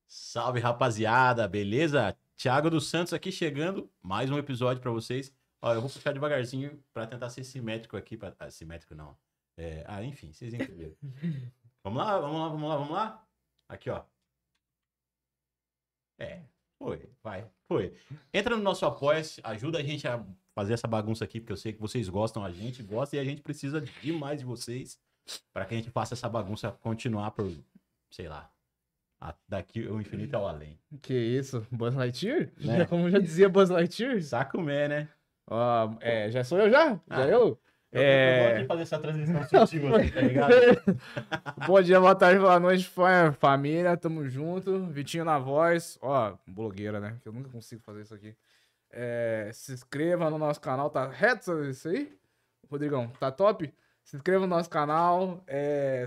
Salve, rapaziada, beleza? Thiago dos Santos aqui chegando, mais um episódio pra vocês. Ó, eu vou puxar devagarzinho pra tentar ser simétrico aqui. Simétrico não. Enfim, vocês entenderam. Vamos lá, vamos lá, vamos lá, vamos lá? Aqui, ó. Foi. Entra no nosso Apoia-se, ajuda a gente a fazer essa bagunça aqui, porque eu sei que vocês gostam, a gente gosta e a gente precisa demais de vocês pra que a gente faça essa bagunça continuar por, sei lá, daqui o infinito ao além. Que isso? Buzz Lightyear? Né? Como já dizia Buzz Lightyear? Saco mé, né? Ó, já sou eu já? Já eu? Eu gosto de fazer essa transição sutil assim, tá ligado? Bom dia, boa tarde, boa noite, família, tamo junto. Vitinho na voz. Ó, blogueira, né? Que eu nunca consigo fazer isso aqui. Se inscreva no nosso canal, tá reto isso aí? Rodrigão, tá top? Se inscreva no nosso canal,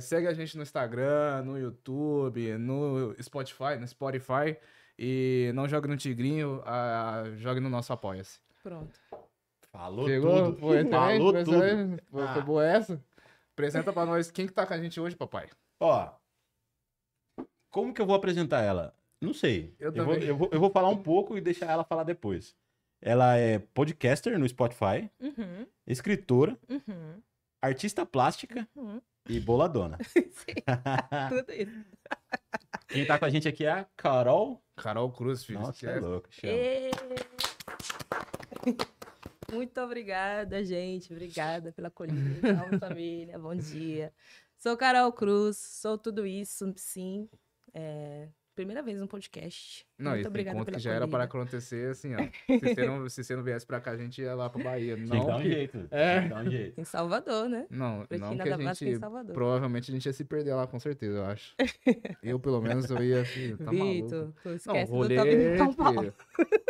segue a gente no Instagram, no YouTube, no Spotify, e não jogue no Tigrinho, jogue no nosso Apoia-se. Pronto. Falou Pegou? tudo. Foi também? Falou Foi tudo. também? Foi boa essa? Apresenta pra nós quem que tá com a gente hoje, papai. Ó, como que eu vou apresentar ela? Não sei. Eu também. Eu vou falar um pouco e deixar ela falar depois. Ela é podcaster no Spotify, Uhum, escritora, uhum, artista plástica uhum. e boladona. Tudo isso. Quem tá com a gente aqui é a Carol. Carol Cruz, filho. Nossa, é louco, chama. Ê! Muito obrigada, gente. Obrigada pela acolhida. Salve, família. Bom dia. Sou Carol Cruz, sou tudo isso, sim. Primeira vez no podcast. Não, Muito e tem obrigada conta pela que já era para acolhida. acontecer assim, ó. Se você não viesse pra cá, a gente ia lá pra Bahia. Tinha que Não dar um que... jeito. É. Tinha que dar um jeito. Em Salvador, né? Não Prefiro que nada a mais que em gente... Salvador. Provavelmente a gente ia se perder lá, com certeza, eu acho. Eu, pelo menos, eu ia assim, tá maluco. Vitor, tu Não, esquece do rolê... Top de São Paulo.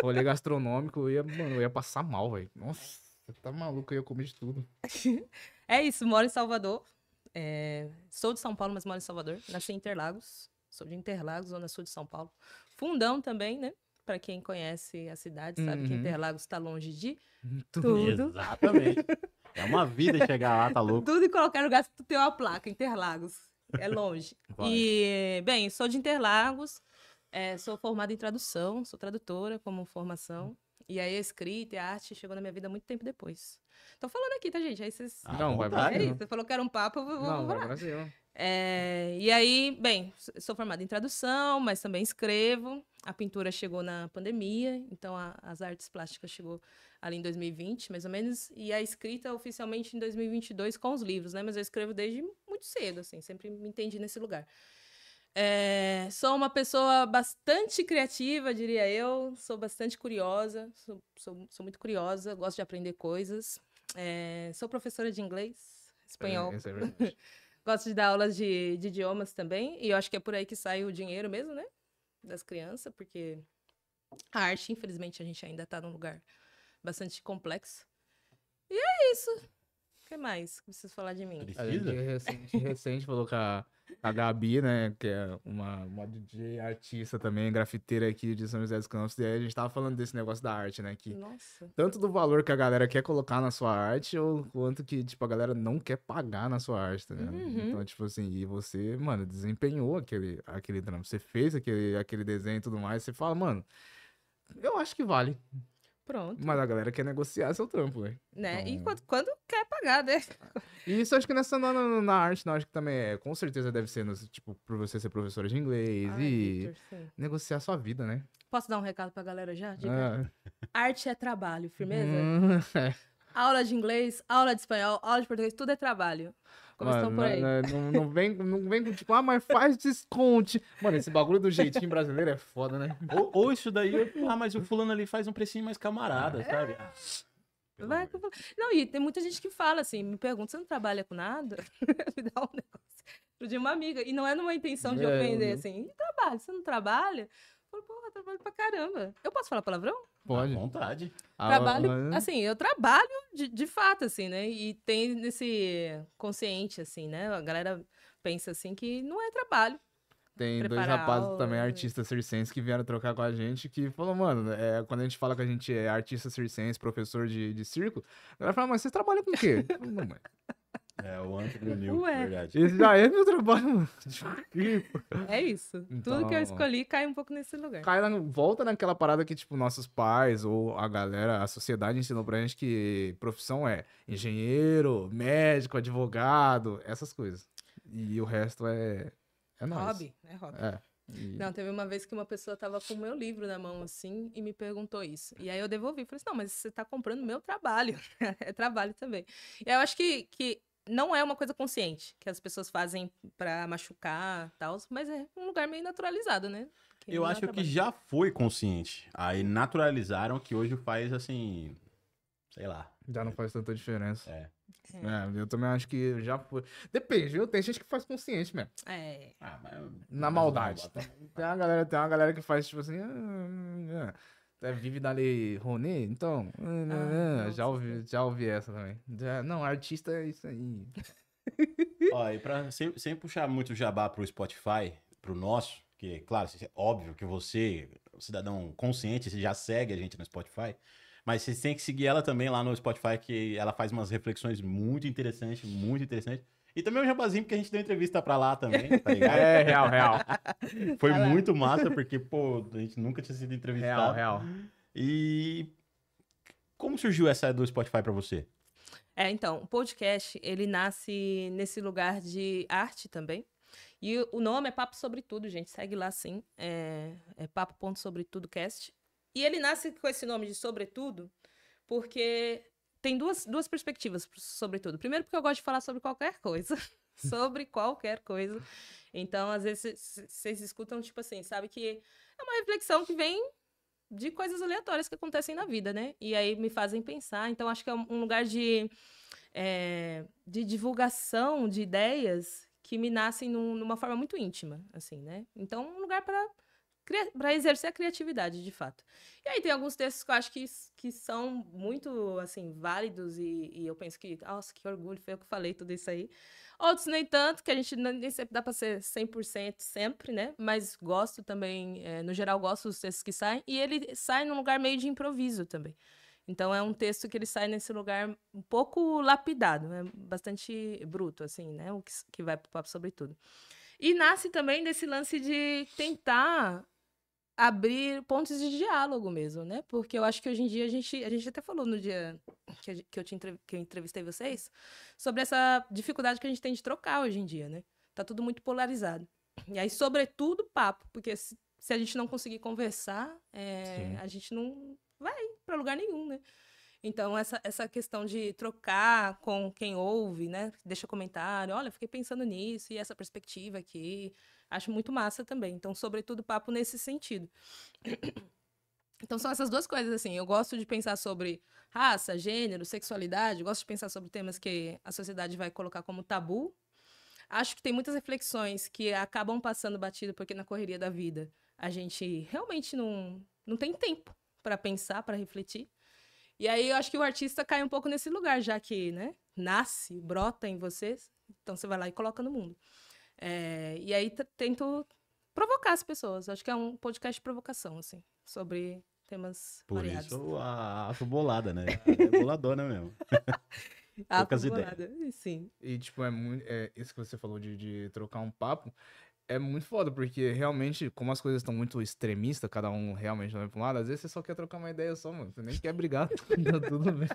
rolê gastronômico, eu ia passar mal, velho. Nossa, você tá maluco, eu ia comer de tudo. É isso, moro em Salvador. Sou de São Paulo, mas moro em Salvador. Nasci em Interlagos. Sou de Interlagos, zona sul de São Paulo. Fundão também, né? Pra quem conhece a cidade, sabe que Uhum. Interlagos tá longe de tudo. Exatamente. É uma vida chegar lá, tá louco. Tudo em qualquer lugar, se tu tem uma placa, Interlagos. É longe. Vai. E, bem, sou de Interlagos. Sou formada em tradução, sou tradutora como formação. E aí a escrita e a arte chegou na minha vida muito tempo depois. Tô falando aqui, tá, gente? Aí vocês... Não, vai pra vontade. cima. Você falou que era um papo, eu vou Não, vai falar. pra cima. E aí, bem, sou formada em tradução, mas também escrevo. A pintura chegou na pandemia, então as artes plásticas chegou ali em 2020, mais ou menos. E a escrita oficialmente em 2022 com os livros, né? Mas eu escrevo desde muito cedo, assim, sempre me entendi nesse lugar. Sou uma pessoa bastante criativa, diria eu. Sou bastante curiosa, sou muito curiosa, gosto de aprender coisas. Sou professora de inglês, espanhol. Isso é verdade. Gosto de dar aulas de idiomas também. E eu acho que é por aí que sai o dinheiro mesmo, né? Das crianças, porque a arte, infelizmente, a gente ainda tá num lugar bastante complexo. E é isso. O que mais que preciso falar de mim? A gente Precisa? recente falou com a Gabi, né, que é uma DJ artista também, grafiteira aqui de São José dos Campos, e aí a gente tava falando desse negócio da arte, né, que Nossa. tanto do valor que a galera quer colocar na sua arte, ou quanto que, tipo, a galera não quer pagar na sua arte, tá ligado? Uhum. Então, tipo assim, e você, mano, desempenhou aquele trampo, você fez aquele desenho e tudo mais, você fala, mano, eu acho que vale, Pronto. mas a galera quer negociar seu trampo, velho. Né? E Então- quando quer pagar, né? E isso acho que na arte, não, acho que também com certeza deve ser, tipo, por você ser professora de inglês Ai, e Victor, sim. negociar a sua vida, né? Posso dar um recado pra galera já? Diga. Ah. Arte é trabalho, firmeza? É. Aula de inglês, aula de espanhol, aula de português, tudo é trabalho. Começam por aí. Não vem com tipo, mas faz desconto. Mano, esse bagulho do jeitinho brasileiro é foda, né? Ou isso daí, mas o fulano ali faz um precinho mais camarada, sabe? Pelo Vai amor que eu falo. Não, e tem muita gente que fala assim, me pergunta, você não trabalha com nada? Me dá um negócio. Outro dia uma amiga, e não é numa intenção de ofender, assim, e trabalho, você não trabalha? Eu falo, porra, eu trabalho pra caramba. Eu posso falar palavrão? Pode. À vontade. Trabalho, assim, eu trabalho de fato, assim, né? E tem nesse consciente, assim, né? A galera pensa, assim, que não é trabalho. Tem dois preparar rapazes aula, também, né? artistas circenses, que vieram trocar com a gente, que falou, mano, quando a gente fala que a gente é artista circense, professor de circo, ela fala, mas vocês trabalham com o quê? Eu falo, não, mas É, o Anthony Neil, Ué. verdade. Esse já é meu trabalho, mano. É isso. Tudo que eu Então- escolhi cai um pouco nesse lugar. Volta naquela parada que, tipo, nossos pais ou a galera, a sociedade ensinou pra gente que profissão é engenheiro, médico, advogado, essas coisas. E o resto é nóis. Hobby, é hobby. É. E- Não, teve uma vez que uma pessoa tava com o meu livro na mão, assim, e me perguntou isso. E aí eu devolvi. Falei assim, não, mas você tá comprando meu trabalho. É trabalho também. E eu acho que não é uma coisa consciente, que as pessoas fazem pra machucar e tal, mas é um lugar meio naturalizado, né? Que Eu não é acho que trabalho. já foi consciente. Aí naturalizaram que hoje faz assim, sei lá. Já não faz tanta diferença. É. É, eu também acho que já foi. Depende, viu? Tem gente que faz consciente mesmo. É. Ah, mas Na maldade. Tem uma galera que faz, tipo assim. Vive da lei Rouanet, então. não, Já ouvi essa também. Não, artista é isso aí. Ó, e pra sem puxar muito jabá pro Spotify, pro nosso, que, claro, é óbvio que você, cidadão consciente, você já segue a gente no Spotify, mas você tem que seguir ela também lá no Spotify, que ela faz umas reflexões muito interessantes, muito interessantes. E também o jabazinho, porque a gente deu entrevista pra lá também, tá ligado? É, real. Foi Vai lá. muito massa, porque, pô, a gente nunca tinha sido entrevistado. Real. E como surgiu essa do Spotify pra você? Então, o podcast, ele nasce nesse lugar de arte também. E o nome é Papo Sobre Tudo, gente. Segue lá, sim. É papo.sobretudocast. E ele nasce com esse nome de Sobretudo, porque tem duas perspectivas pro Sobretudo. Primeiro, porque eu gosto de falar sobre qualquer coisa. Sobre qualquer coisa. Então, às vezes, vocês escutam, tipo assim, sabe que é uma reflexão que vem de coisas aleatórias que acontecem na vida, né? E aí me fazem pensar. Então, acho que é um lugar de divulgação de ideias que me nascem numa forma muito íntima, assim, né? Então, um lugar para exercer a criatividade, de fato. E aí tem alguns textos que eu acho que são muito, assim, válidos e eu penso que, nossa, que orgulho, foi eu que falei tudo isso aí. Outros nem tanto, que a gente nem sempre dá para ser 100% sempre, né? Mas gosto também, no geral, gosto dos textos que saem. E ele sai num lugar meio de improviso também. Então, é um texto que ele sai nesse lugar um pouco lapidado, é bastante bruto, assim, né? O que vai pro Papo Sobre Tudo. E nasce também desse lance de tentar abrir pontos de diálogo mesmo, né? Porque eu acho que hoje em dia a gente até falou no dia que eu entrevistei vocês sobre essa dificuldade que a gente tem de trocar hoje em dia, né? Tá tudo muito polarizado. E aí, sobretudo, papo, porque se a gente não conseguir conversar, a gente não vai para lugar nenhum, né? Então, essa questão de trocar com quem ouve, né? Deixa comentário, olha, fiquei pensando nisso, e essa perspectiva aqui, acho muito massa também. Então, sobretudo, papo nesse sentido. Então, são essas duas coisas, assim. Eu gosto de pensar sobre raça, gênero, sexualidade, gosto de pensar sobre temas que a sociedade vai colocar como tabu. Acho que tem muitas reflexões que acabam passando batido, porque na correria da vida a gente realmente não tem tempo para pensar, para refletir. E aí eu acho que o artista cai um pouco nesse lugar, já que, né, nasce, brota em você, então você vai lá e coloca no mundo. E aí tento provocar as pessoas. Acho que é um podcast de provocação, assim, sobre temas Por variados. isso a bolada, né? É boladona mesmo. Poucas Bolada, sim. E, tipo, isso que você falou de trocar um papo. É muito foda, porque realmente, como as coisas estão muito extremistas, cada um realmente vai pra um lado, às vezes você só quer trocar uma ideia só, mano. Você nem quer brigar, tá tudo bem.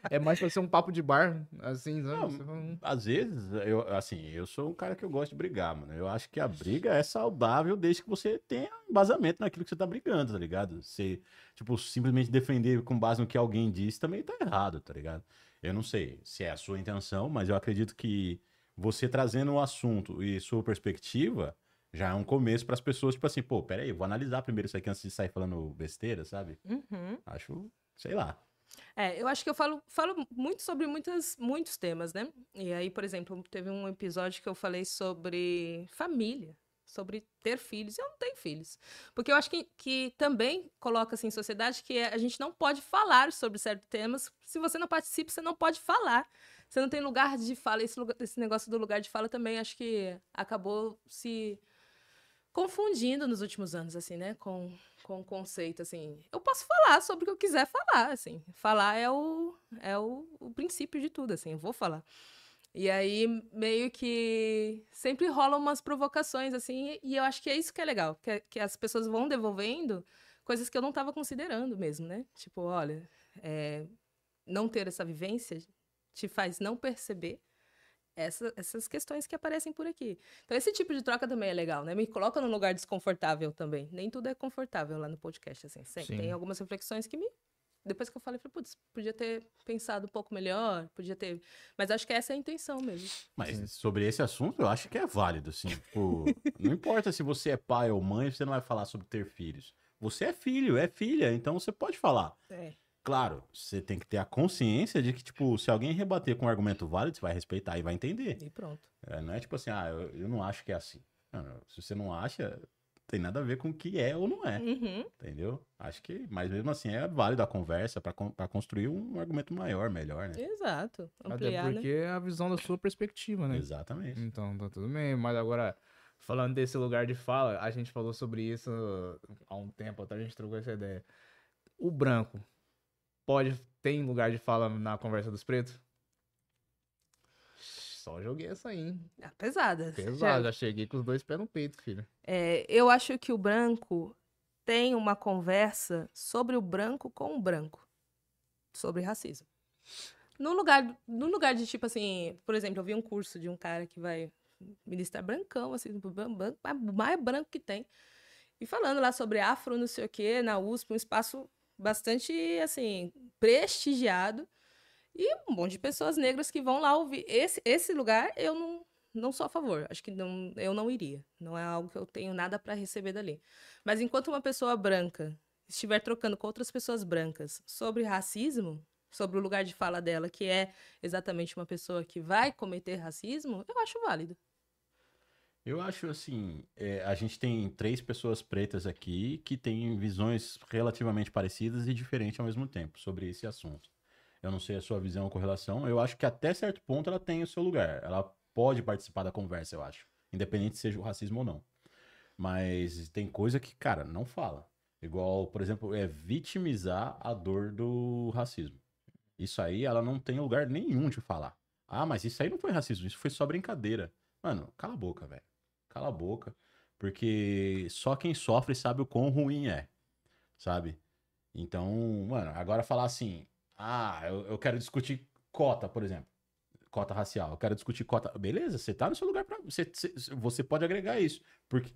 É mais pra ser um papo de bar, assim, sabe? Não, Você fala, às vezes, eu sou um cara que eu gosto de brigar, mano. Eu acho que a briga é saudável desde que você tenha embasamento naquilo que você tá brigando, tá ligado? Você, tipo, simplesmente defender com base no que alguém disse também tá errado, tá ligado? Eu não sei se é a sua intenção, mas eu acredito que você trazendo o assunto e sua perspectiva já é um começo para as pessoas, tipo assim, pô, peraí, eu vou analisar primeiro isso aqui antes de sair falando besteira, sabe? Uhum. Acho, sei lá. Eu acho que eu falo muito sobre muitos temas, né? E aí, por exemplo, teve um episódio que eu falei sobre família, sobre ter filhos. Eu não tenho filhos. Porque eu acho que também coloca-se em sociedade que a gente não pode falar sobre certos temas. Se você não participa, você não pode falar. Você não tem lugar de fala. Esse negócio do lugar de fala também acho que acabou se confundindo nos últimos anos, assim, né? Com o conceito, assim. Eu posso falar sobre o que eu quiser falar, assim. Falar é o princípio de tudo, assim. Eu vou falar. E aí, meio que sempre rolam umas provocações, assim, e eu acho que é isso que é legal, que as pessoas vão devolvendo coisas que eu não estava considerando mesmo, né? Tipo, olha, não ter essa vivência te faz não perceber essas questões que aparecem por aqui. Então, esse tipo de troca também é legal, né? Me coloca num lugar desconfortável também. Nem tudo é confortável lá no podcast, assim. Tem algumas reflexões que depois que eu falei, putz, podia ter pensado um pouco melhor, podia ter... Mas acho que essa é a intenção mesmo. Mas sobre esse assunto, eu acho que é válido, assim. Tipo, não importa se você é pai ou mãe, você não vai falar sobre ter filhos. Você é filho, é filha, então você pode falar. Claro, você tem que ter a consciência de que, tipo, se alguém rebater com um argumento válido, você vai respeitar e vai entender. E pronto. Não é tipo assim, eu não acho que é assim. Não, se você não acha, tem nada a ver com o que é ou não é. Entendeu? Acho que, mas mesmo assim, é válido a conversa pra construir um argumento maior, melhor, né? Exato. Ampliar, até porque é a visão da sua perspectiva, né? Exatamente. Então, tá tudo bem. Mas agora, falando desse lugar de fala, a gente falou sobre isso há um tempo atrás, a gente trocou essa ideia. O branco tem lugar de fala na conversa dos pretos? Só joguei essa aí, hein? Pesada. Pesado, já cheguei com os 2 pés no peito, filho. Eu acho que o branco tem uma conversa sobre o branco com o branco. Sobre racismo. No lugar de, tipo assim, por exemplo, eu vi um curso de um cara que vai ministrar brancão, assim, mais branco que tem. E falando lá sobre afro, não sei o quê, na USP, um espaço bastante, assim, prestigiado. E um monte de pessoas negras que vão lá ouvir. Esse lugar eu não sou a favor. Acho que eu não iria. Não é algo que eu tenho nada para receber dali. Mas enquanto uma pessoa branca estiver trocando com outras pessoas brancas sobre racismo, sobre o lugar de fala dela, que é exatamente uma pessoa que vai cometer racismo, eu acho válido. Eu acho assim, a gente tem 3 pessoas pretas aqui que têm visões relativamente parecidas e diferentes ao mesmo tempo sobre esse assunto. Eu não sei a sua visão com relação, eu acho que até certo ponto ela tem o seu lugar. Ela pode participar da conversa, eu acho. Independente se seja o racismo ou não. Mas tem coisa que, cara, não fala. Igual, por exemplo, vitimizar a dor do racismo. Isso aí ela não tem lugar nenhum de falar. Ah, mas isso aí não foi racismo, isso foi só brincadeira. Mano, cala a boca, velho. Cala a boca. Porque só quem sofre sabe o quão ruim é. Sabe? Então, mano, agora falar assim, eu quero discutir cota, por exemplo. Cota racial. Eu quero discutir cota. Beleza, você tá no seu lugar pra. Você pode agregar isso.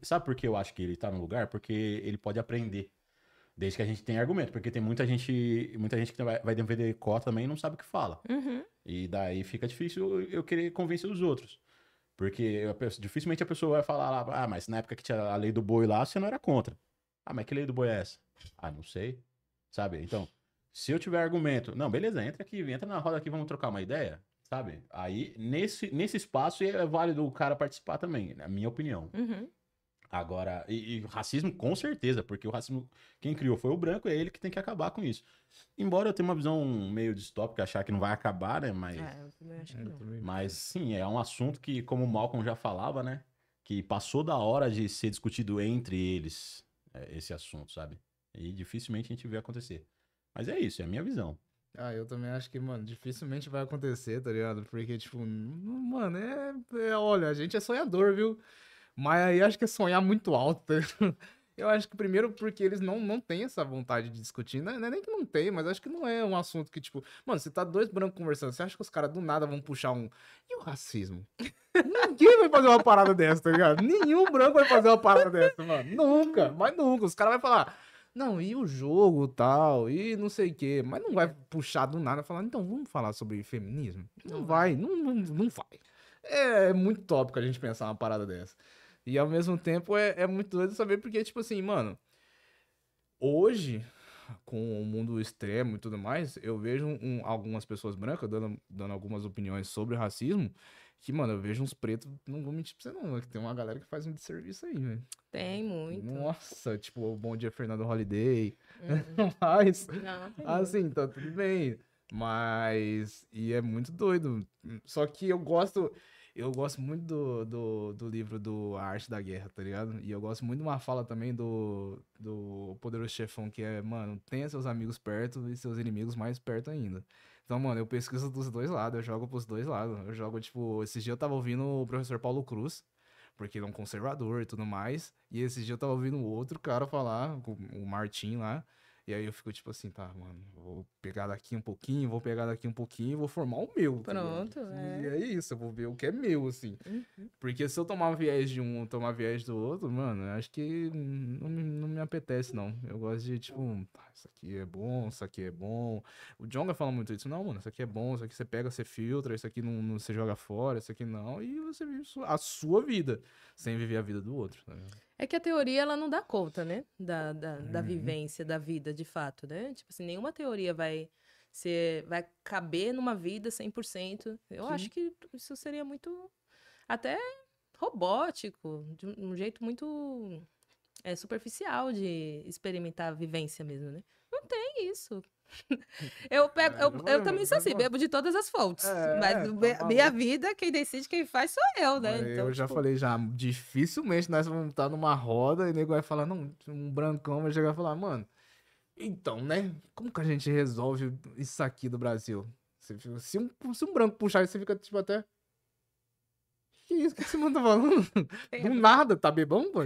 Sabe por que eu acho que ele tá no lugar? Porque ele pode aprender. Desde que a gente tenha argumento. Porque tem muita gente que vai defender cota também e não sabe o que fala. E daí fica difícil eu querer convencer os outros. Porque dificilmente a pessoa vai falar lá, mas na época que tinha a lei do boi lá, você não era contra. Mas que lei do boi é essa? Não sei. Sabe? Então, se eu tiver argumento, não, beleza, entra na roda aqui, vamos trocar uma ideia, sabe? Aí, nesse espaço é válido o cara participar também, na minha opinião. Agora, e racismo com certeza, porque o racismo, quem criou foi o branco, é ele que tem que acabar com isso. Embora eu tenha uma visão meio distópica, achar que não vai acabar, né, mas... eu também acho que não. Mas, sim, é um assunto que, como o Malcolm já falava, né, que passou da hora de ser discutido entre eles, esse assunto, sabe? E dificilmente a gente vê acontecer. Mas é isso, é a minha visão. Eu também acho que, mano, dificilmente vai acontecer, tá ligado? Porque, tipo, mano, olha, a gente é sonhador, viu? Mas aí acho que é sonhar muito alto, tá ligado? Eu acho que primeiro porque eles não têm essa vontade de discutir, não é nem que não tem, mas acho que não é um assunto que, tipo, mano, você tá 2 brancos conversando, você acha que os caras do nada vão puxar e o racismo? Ninguém vai fazer uma parada dessa, tá ligado? Nenhum branco vai fazer uma parada dessa, mano. Nunca, mas nunca. Os caras vão falar, não, e o jogo tal, e não sei o quê, mas não vai puxar do nada e falar, então vamos falar sobre feminismo? Não vai. É muito tópico a gente pensar uma parada dessa. E ao mesmo tempo é muito doido saber porque, tipo assim, mano, hoje, com o mundo extremo e tudo mais, eu vejo algumas pessoas brancas dando algumas opiniões sobre racismo, que, mano, eu vejo uns pretos, não vou mentir pra você não, que tem uma galera que faz um desserviço aí, velho. Tem muito. Nossa, tipo, o Bom Dia Fernando Holiday, mas, assim, tá tudo bem, mas, e é muito doido, só que eu gosto muito do livro do A Arte da Guerra, tá ligado? E eu gosto muito de uma fala também do Poderoso Chefão, que é, mano, tenha seus amigos perto e seus inimigos mais perto ainda. Então, mano, eu pesquiso dos dois lados, eu jogo pros dois lados. Eu jogo, tipo, esses dias eu tava ouvindo o professor Paulo Cruz, porque ele é um conservador e tudo mais. E esses dias eu tava ouvindo outro cara falar, o Martim lá. E aí eu fico tipo assim, tá, mano, vou pegar daqui um pouquinho, vou pegar daqui um pouquinho e vou formar o meu. Tá ligado? Pronto, E é isso, eu vou ver o que é meu, assim. Uhum. Porque se eu tomar viés de um, tomar viés do outro, mano, eu acho que não me apetece, não. Eu gosto de, tipo, isso aqui é bom, isso aqui é bom. O Djonga fala muito isso. Não, mano, isso aqui é bom, isso aqui você pega, você filtra, isso aqui não você joga fora, isso aqui não. E você vive a sua vida, sem viver a vida do outro, tá ligado? É que a teoria, ela não dá conta, né? Da Uhum. vivência, da vida, de fato, né? Tipo assim, nenhuma teoria vai caber numa vida 100%. Eu Sim. acho que isso seria muito, até robótico, de um jeito muito superficial de experimentar a vivência mesmo, né? Não tem isso. Eu também sou assim, bebo de todas as fontes. Mas Tá minha maluco. vida, quem decide, quem faz sou eu, né? Mas Então, eu já tipo, falei já, dificilmente nós vamos estar numa roda e o nego vai falar, não, um brancão vai chegar e falar, mano, então, né, como que a gente resolve isso aqui do Brasil? Se um branco puxar isso, você fica tipo até, que isso que esse mano tá falando? Do nada, tá bebão, pô?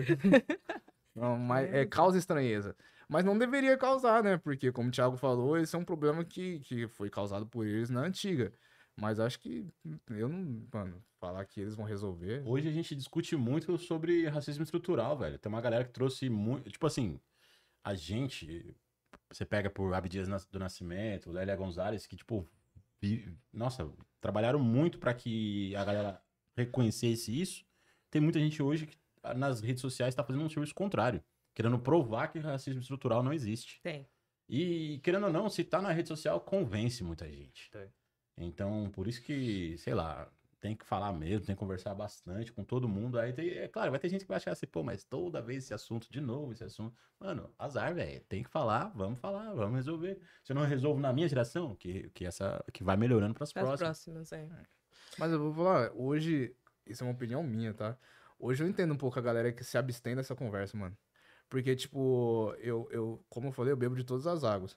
Não, mas causa estranheza. Mas não deveria causar, né? Porque, como o Thiago falou, esse é um problema que foi causado por eles na antiga. Mas acho que eu não, mano, falar que eles vão resolver. Hoje a gente discute muito sobre racismo estrutural, velho. Tem uma galera que trouxe muito. Tipo assim, a gente. Você pega por Abdias do Nascimento, Lélia Gonzalez, que, tipo, nossa, trabalharam muito pra que a galera reconhecesse isso. Tem muita gente hoje que nas redes sociais tá fazendo um serviço contrário, querendo provar que racismo estrutural não existe. tem. E, querendo ou não, se tá na rede social, convence muita gente. Tem. Então, por isso que, sei lá, tem que falar mesmo, tem que conversar bastante com todo mundo. Aí, é claro, vai ter gente que vai achar assim, pô, mas toda vez esse assunto, de novo esse assunto. Mano, azar, velho. Tem que falar, vamos resolver. Se eu não resolvo na minha geração, que vai melhorando pras Para as próximas. próximas, Mas eu vou falar, hoje, isso é uma opinião minha, tá? Hoje eu entendo um pouco a galera que se abstém dessa conversa, mano. Porque, tipo, como eu falei, eu bebo de todas as águas.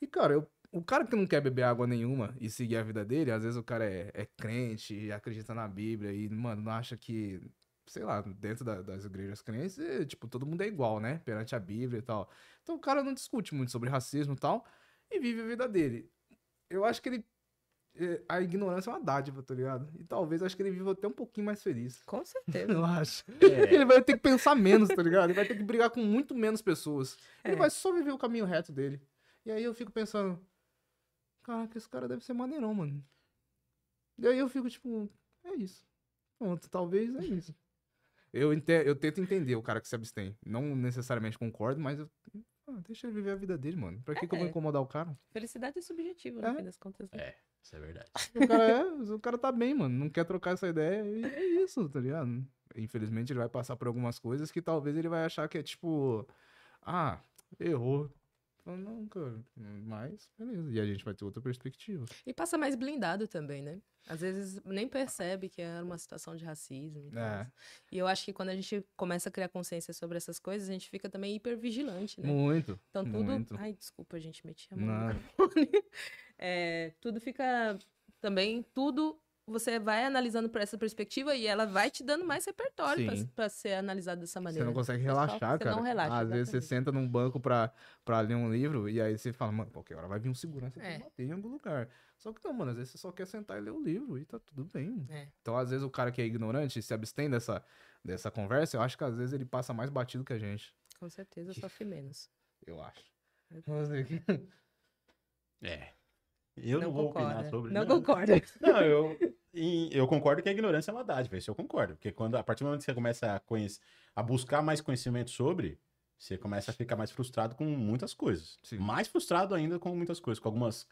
E, cara, o cara que não quer beber água nenhuma e seguir a vida dele, às vezes o cara é crente, acredita na Bíblia e, mano, não acha que, sei lá, dentro das igrejas crentes, tipo, todo mundo é igual, né? Perante a Bíblia e tal. Então o cara não discute muito sobre racismo e tal e vive a vida dele. Eu acho que a ignorância é uma dádiva, tá ligado? E talvez acho que ele viva até um pouquinho mais feliz. Com certeza. Eu acho. É. Ele vai ter que pensar menos, tá ligado? Ele vai ter que brigar com muito menos pessoas. Ele É. vai só viver o caminho reto dele. E aí eu fico pensando, caraca, esse cara deve ser maneirão, mano. E aí eu fico tipo, é isso. Pronto, talvez é isso. Eu tento entender o cara que se abstém. Não necessariamente concordo, mas deixa ele viver a vida dele, mano. Pra que eu vou É. incomodar o cara? Felicidade é subjetiva, É. no fim das contas. Né? É, isso é verdade. O cara tá bem, mano. Não quer trocar essa ideia. E é isso, tá ligado? Infelizmente ele vai passar por algumas coisas que talvez ele vai achar que é tipo, errou. Fala, não, cara. Mas, beleza. E a gente vai ter outra perspectiva. E passa mais blindado também, né? Às vezes nem percebe que era uma situação de racismo. E, tal. É. E eu acho que quando a gente começa a criar consciência sobre essas coisas, a gente fica também hipervigilante, né? Muito. Então tudo. muito. Ai, desculpa, gente, meti a mão Não. no microfone. Tudo fica. Também, tudo você vai analisando por essa perspectiva e ela vai te dando mais repertório Sim. pra ser analisado dessa Você maneira. não consegue Só relaxar, você cara. não relaxa, Às vezes você exatamente. senta num banco pra ler um livro e aí você fala, mano, qualquer hora vai vir um segurança É. e bater em algum lugar. Só que não, mano, às vezes você só quer sentar e ler o livro e tá tudo bem. É. Então, às vezes o cara que é ignorante se abstém dessa conversa, eu acho que às vezes ele passa mais batido que a gente. Com certeza sofre menos. Eu acho. É. Eu não vou opinar concorda. sobre. Não concordo. Não, eu concordo que a ignorância é uma dádiva, isso eu concordo. Porque a partir do momento que você começa a buscar mais conhecimento sobre, você começa a ficar mais frustrado com muitas coisas. Sim. Mais frustrado ainda com muitas coisas, com algumas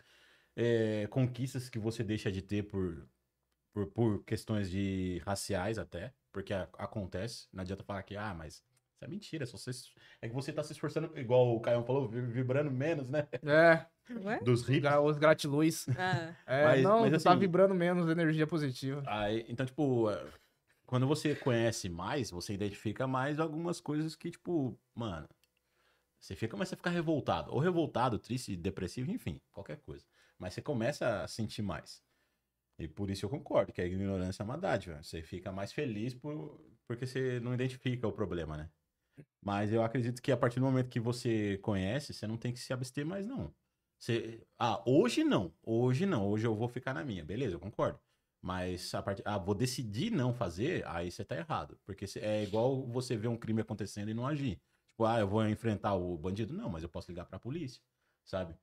conquistas que você deixa de ter por questões raciais até, porque acontece. Não adianta falar que, mas isso é mentira, é que você tá se esforçando, igual o Caio falou, vibrando menos, né? Não é? Dos ricos. Os gratiluz. Mas Tu tá assim- vibrando menos energia positiva. Aí, então, tipo, quando você conhece mais, você identifica mais algumas coisas que, tipo, mano, você começa a ficar revoltado. Ou revoltado, triste, depressivo, enfim, qualquer coisa. Mas você começa a sentir mais. E por isso eu concordo que a ignorância é uma dádiva. Você fica mais feliz porque você não identifica o problema, né? Mas eu acredito que a partir do momento que você conhece, você não tem que se abster mais, não. Hoje não. Hoje não. Hoje eu vou ficar na minha. Beleza, eu concordo. Mas vou decidir não fazer, aí você tá errado. Porque é igual você ver um crime acontecendo e não agir. Tipo, eu vou enfrentar o bandido. Não, mas eu posso ligar pra polícia, sabe?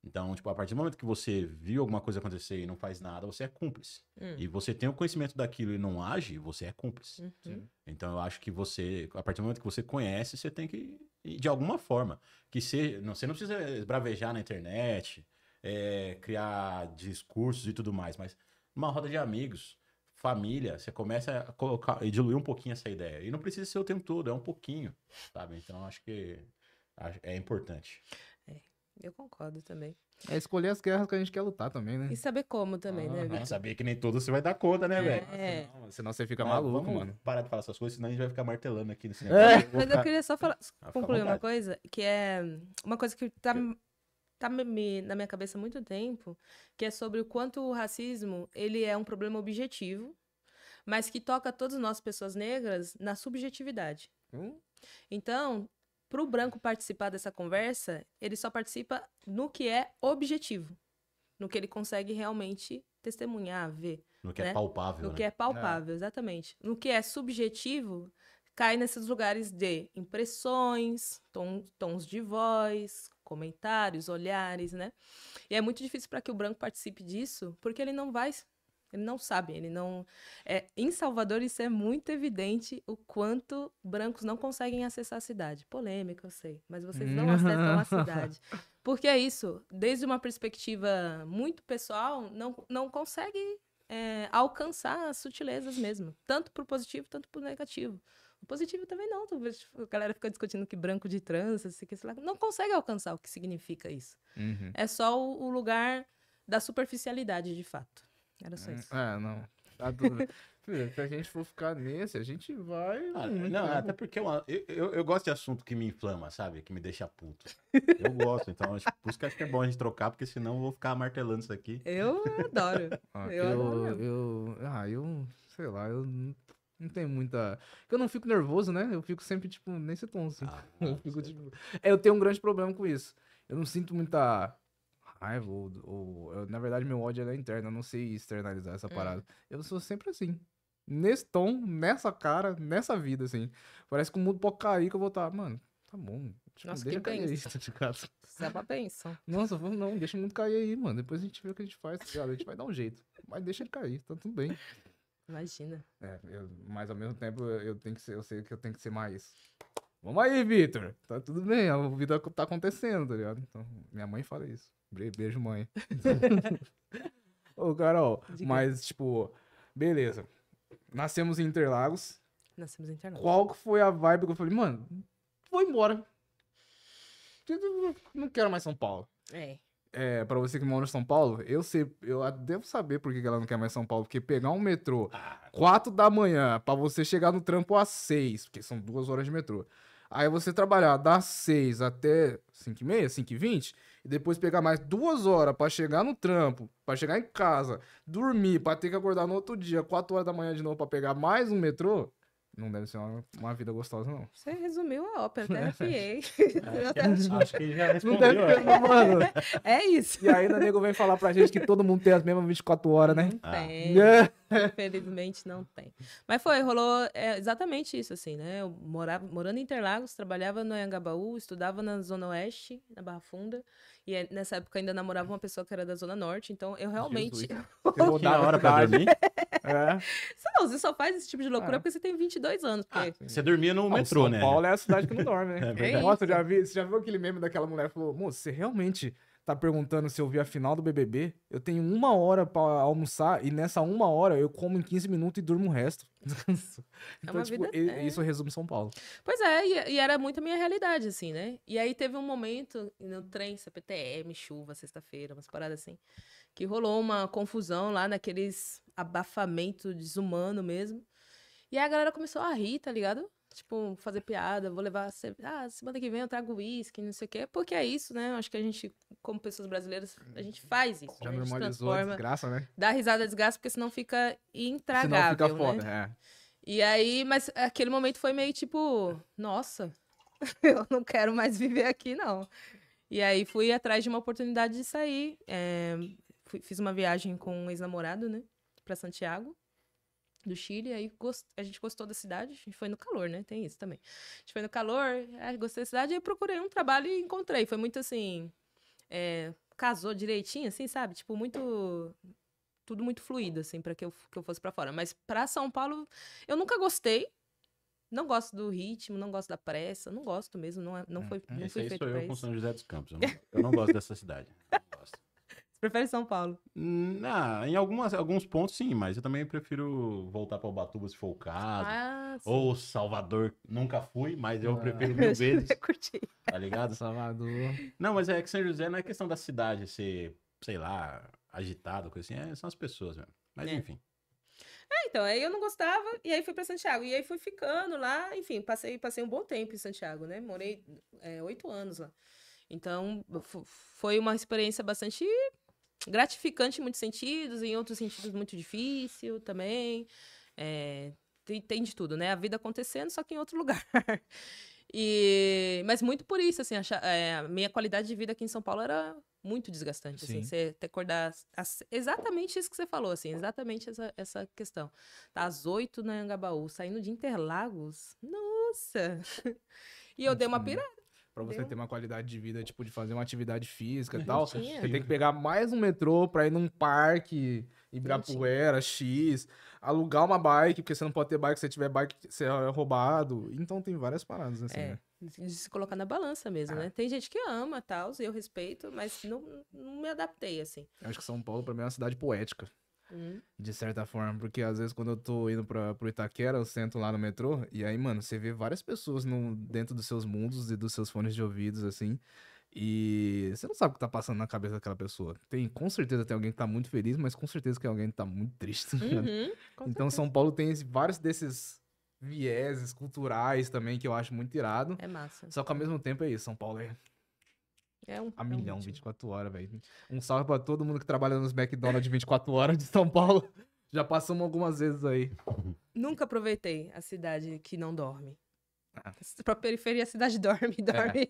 Então, tipo, a partir do momento que você viu alguma coisa acontecer e não faz nada, você é cúmplice. E você tem o conhecimento daquilo e não age, você é cúmplice. Então, eu acho que a partir do momento que você conhece, você tem que ir de alguma forma. Você não precisa bravejar na internet, criar discursos e tudo mais, mas numa roda de amigos, família, você começa a colocar e diluir um pouquinho essa ideia. E não precisa ser o tempo todo, é um pouquinho, sabe? Então, acho que é importante. Eu concordo também. É escolher as guerras que a gente quer lutar também, né? E saber como também, né, Vitor? Saber que nem tudo você vai dar conta, né, velho? Senão você fica maluco, vamos mano. parar de falar essas coisas, senão a gente vai ficar martelando aqui nesse negócio. Mas eu queria só concluir uma coisa, que é uma coisa que tá na minha cabeça há muito tempo, que é sobre o quanto o racismo, ele é um problema objetivo, mas que toca todas nós, pessoas negras, na subjetividade. Então, para o branco participar dessa conversa, ele só participa no que é objetivo, no que ele consegue realmente testemunhar, ver. No que é palpável, No que é palpável, exatamente. No que é subjetivo, cai nesses lugares de impressões, tons de voz, comentários, olhares, né? E é muito difícil para que o branco participe disso, porque ele não sabe, ele não... em Salvador isso é muito evidente o quanto brancos não conseguem acessar a cidade. Polêmica, eu sei, mas vocês não acessam a cidade. Porque é isso, desde uma perspectiva muito pessoal, não consegue alcançar as sutilezas mesmo. Tanto pro positivo, tanto pro negativo. O positivo também não. A galera fica discutindo que branco de trança, sei lá, não consegue alcançar o que significa isso. É só o lugar da superficialidade, de fato. Era só isso. Não. Tá tudo... Filho, se a gente for ficar nesse, a gente vai... Até porque eu gosto de assunto que me inflama, sabe? Que me deixa puto. Eu gosto, então por isso que acho que é bom a gente trocar, porque senão eu vou ficar martelando isso aqui. Eu adoro. Eu sei lá, eu não tenho muita... Eu não fico nervoso, né? Eu fico sempre, tipo, nesse tom, assim. Eu tenho um grande problema com isso. Eu não sinto muita... raiva, na verdade, meu ódio é interno, eu não sei externalizar essa parada. Eu sou sempre assim. Nesse tom, nessa cara, nessa vida, assim. Parece que o mundo pode cair que eu vou estar, mano, tá bom. Tipo, nossa, deixa que cair aí, bênção. tá ligado? Isso é uma bênção. Nossa, não, deixa o mundo cair aí, mano. Depois a gente vê o que a gente faz, tá ligado? A gente vai dar um jeito. Mas deixa ele cair, tá tudo bem. Imagina. Mas ao mesmo tempo, eu sei que eu tenho que ser mais... Vamos aí, Vitor. Tá tudo bem, a vida tá acontecendo, tá ligado? Então, minha mãe fala isso. Beijo, mãe. Ô, Carol, mas, tipo, beleza. Nascemos em Interlagos. Qual que foi a vibe que eu falei, mano, vou embora. Não quero mais São Paulo. Pra você que mora em São Paulo, eu devo saber por que ela não quer mais São Paulo. Porque pegar um metrô 4 da manhã pra você chegar no trampo às 6, porque são 2 horas de metrô. Aí você trabalhar das 6 até 5h30, 5h20, e depois pegar mais 2 horas pra chegar no trampo, pra chegar em casa, dormir, pra ter que acordar no outro dia, 4 horas da manhã de novo pra pegar mais um metrô, não deve ser uma vida gostosa, não. Você resumiu a ópera, até arrepiei. Acho que já respondeu. Mano. É isso. E ainda o nego vem falar pra gente que todo mundo tem as mesmas 24 horas, né? Não tem. Infelizmente não tem. Mas rolou exatamente isso, assim, né? Eu morando em Interlagos, trabalhava no Anhangabaú, estudava na Zona Oeste, na Barra Funda. E nessa época ainda namorava uma pessoa que era da Zona Norte, então eu realmente... Tinha hora pra dormir? Você só faz esse tipo de loucura porque você tem 22 anos. Porque... Você dormia no metrô, né? São Paulo é a cidade que não dorme, né? É Nossa, você já viu aquele meme daquela mulher que falou, moço, você realmente tá perguntando se eu vi a final do BBB? Eu tenho 1 hora pra almoçar e nessa 1 hora eu como em 15 minutos e durmo o resto. Então, tipo, isso resume São Paulo. Pois é, e era muito a minha realidade, assim, né? E aí teve um momento no trem, CPTM, chuva, sexta-feira, umas paradas assim, que rolou uma confusão lá naqueles abafamento desumano mesmo. E aí a galera começou a rir, tá ligado? tipo, fazer piada, vou levar. Semana que vem eu trago uísque, não sei o quê. Porque é isso, né? Eu acho que a gente, como pessoas brasileiras, a gente faz isso. Já Né? A gente normalizou a transforma, desgraça, né? dá risada desgraça, porque senão fica Senão intragável, fica foda, né? E aí, mas aquele momento foi meio tipo, nossa, eu não quero mais viver aqui, não. E aí fui atrás de uma oportunidade de sair. Fiz uma viagem com um ex-namorado, né? Pra Santiago, do Chile. Aí a gente gostou da cidade. A gente foi no calor, né? Tem isso também. A gente foi no calor, gostei da cidade. Aí procurei um trabalho e encontrei. Foi muito assim... casou direitinho, assim, sabe? Tipo, muito... Tudo muito fluido, assim, pra que eu fosse pra fora. Mas pra São Paulo, eu nunca gostei. Não gosto do ritmo, não gosto da pressa. Não gosto mesmo. Não fui Esse aí feito sou pra eu com isso. São José dos Campos. Eu não gosto dessa cidade. Não gosto. Você prefere São Paulo? Em alguns pontos, sim, mas eu também prefiro voltar para Ubatuba se for o caso. Sim. Ou Salvador, nunca fui, mas eu prefiro mil vezes. Curti. Tá ligado? Salvador. Não, mas é que São José não é questão da cidade ser, sei lá, agitado, coisa assim, são as pessoas mesmo. Mas enfim. Então, aí eu não gostava, e aí fui pra Santiago. E aí fui ficando lá, enfim, passei um bom tempo em Santiago, né? Morei 8 anos lá. Então, foi uma experiência bastante gratificante em muitos sentidos, em outros sentidos muito difícil também. Tem de tudo, né? A vida acontecendo, só que em outro lugar. Mas muito por isso, assim, a minha qualidade de vida aqui em São Paulo era muito desgastante, assim, Sim. você ter que acordar exatamente isso que você falou, assim, exatamente essa questão. Tá às 8 na Anhangabaú, saindo de Interlagos, nossa! E eu dei uma pirada. Pra você Deu. ter uma qualidade de vida, tipo, de fazer uma atividade física e Não tal, tinha. você tem que pegar mais um metrô pra ir num parque, Ibirapuera, X, alugar uma bike, porque você não pode ter bike, se você tiver bike, você é roubado. Então tem várias paradas, assim, né? De se colocar na balança mesmo, né? Tem gente que ama, tal, e eu respeito, mas não me adaptei, assim. Eu acho que São Paulo, pra mim, é uma cidade poética. De certa forma, porque às vezes quando eu tô indo pro Itaquera, eu sento lá no metrô, e aí, mano, você vê várias pessoas dentro dos seus mundos e dos seus fones de ouvidos, assim, e você não sabe o que tá passando na cabeça daquela pessoa. Com certeza tem alguém que tá muito feliz, mas com certeza que alguém que tá muito triste. Tá ligado? Com Então certeza. São Paulo tem vários desses vieses culturais também que eu acho muito irado. É massa. Só que ao mesmo tempo é isso, São Paulo é a milhão, ritmo. 24 horas, velho. Um salve pra todo mundo que trabalha nos McDonald's 24 horas de São Paulo. Já passamos algumas vezes aí. Nunca aproveitei a cidade que não dorme. Pra periferia, a cidade dorme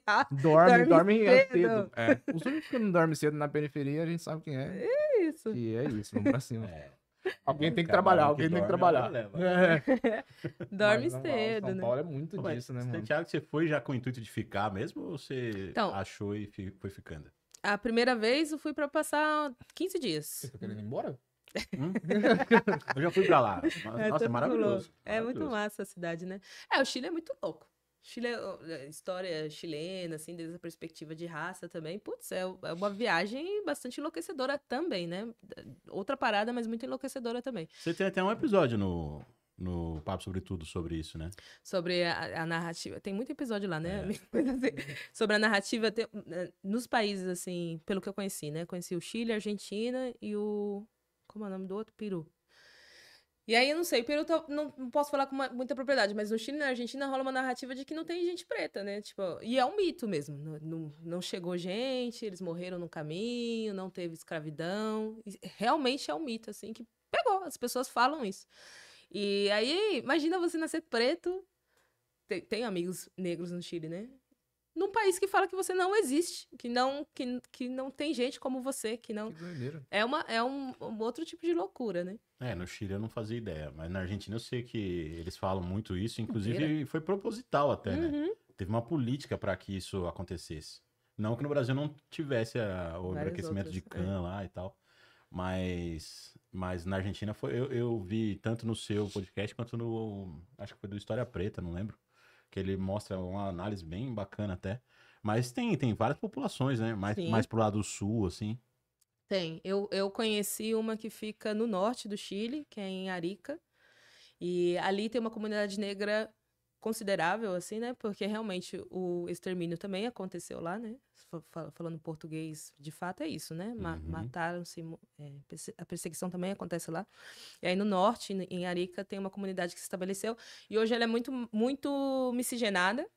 rápido. Dorme cedo. cedo. Os únicos que não dormem cedo na periferia, a gente sabe quem é. É isso. Que é isso, vamos pra cima. Alguém tem que Camarão trabalhar, alguém tem que dorme, trabalhar. alguém leva. Dorme Mas, normal, cedo, São né? Paulo é muito Mas, disso, né, mano? Santiago, você foi já com o intuito de ficar mesmo ou você Então, achou e foi ficando? A primeira vez eu fui pra passar 15 dias. Você tá querendo ir embora? Eu já fui pra lá. Nossa, é maravilhoso. É muito Maravilhoso. massa a cidade, né? O Chile é muito louco. Chile, história chilena, assim, desde a perspectiva de raça também. Putz, é uma viagem bastante enlouquecedora também, né? Outra parada, mas muito enlouquecedora também. Você tem até um episódio no Papo Sobre Tudo sobre isso, né? Sobre a narrativa. Tem muito episódio lá, né? Sobre a narrativa nos países, assim, pelo que eu conheci, né? Conheci o Chile, a Argentina e o... Como é o nome do outro? Peru. E aí, eu não sei, o Peru não posso falar com muita propriedade, mas no Chile e na Argentina rola uma narrativa de que não tem gente preta, né? Tipo, e é um mito mesmo. Não chegou gente, eles morreram no caminho, não teve escravidão. E realmente é um mito, assim, que pegou. As pessoas falam isso. E aí, imagina você nascer preto. Tem amigos negros no Chile, né? Num país que fala que você não existe, que não tem gente como você, que não... Que doideira. É um outro tipo de loucura, né? No Chile eu não fazia ideia, mas na Argentina eu sei que eles falam muito isso, inclusive Doideira. foi proposital até, né? Teve uma política para que isso acontecesse. Não que no Brasil não tivesse o embranquecimento de cana lá e tal, mas na Argentina eu vi tanto no seu podcast quanto no, acho que foi do História Preta, não lembro, que ele mostra uma análise bem bacana até. Mas tem várias populações, né? Mais pro lado do sul, assim. Tem. Eu conheci uma que fica no norte do Chile, que é em Arica. E ali tem uma comunidade negra considerável, assim, né? Porque realmente o extermínio também aconteceu lá, né? Falando português, de fato é isso, né? Mataram-se, a perseguição também acontece lá. E aí no norte, em Arica, tem uma comunidade que se estabeleceu e hoje ela é muito, muito miscigenada.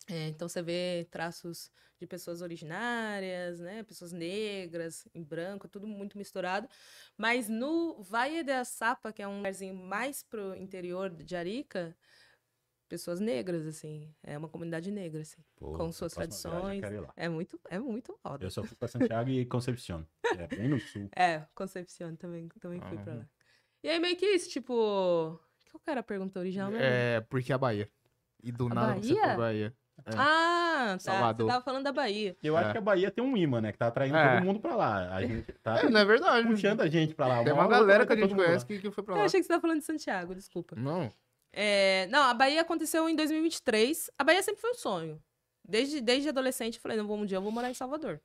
Então você vê traços de pessoas originárias, né? Pessoas negras, em branco, tudo muito misturado. Mas no Valle de Açapa, que é um lugarzinho mais pro interior de Arica, pessoas negras, assim. É uma comunidade negra, assim. Pô, com suas próxima viagem eu tradições. quero ir lá. É muito foda. Eu só fui pra Santiago e Concepción. É bem no sul. Concepción também fui pra lá. E aí meio que isso, tipo... O que o cara perguntou originalmente? Porque a Bahia. E do A nada você foi Bahia? pra Bahia. Ah, tá. Salvador. Você tava falando da Bahia. Eu acho que a Bahia tem um imã, né? Que tá atraindo todo mundo pra lá. A gente tá Não é verdade. puxando a gente pra lá. Tem uma hora ou outra galera vai que tá a gente todo mundo conhece lá. que foi pra Eu lá. achei que você tava falando de Santiago, desculpa. Não. Não, a Bahia aconteceu em 2023. A Bahia sempre foi um sonho. Desde adolescente, eu falei, não, um dia eu vou morar em Salvador.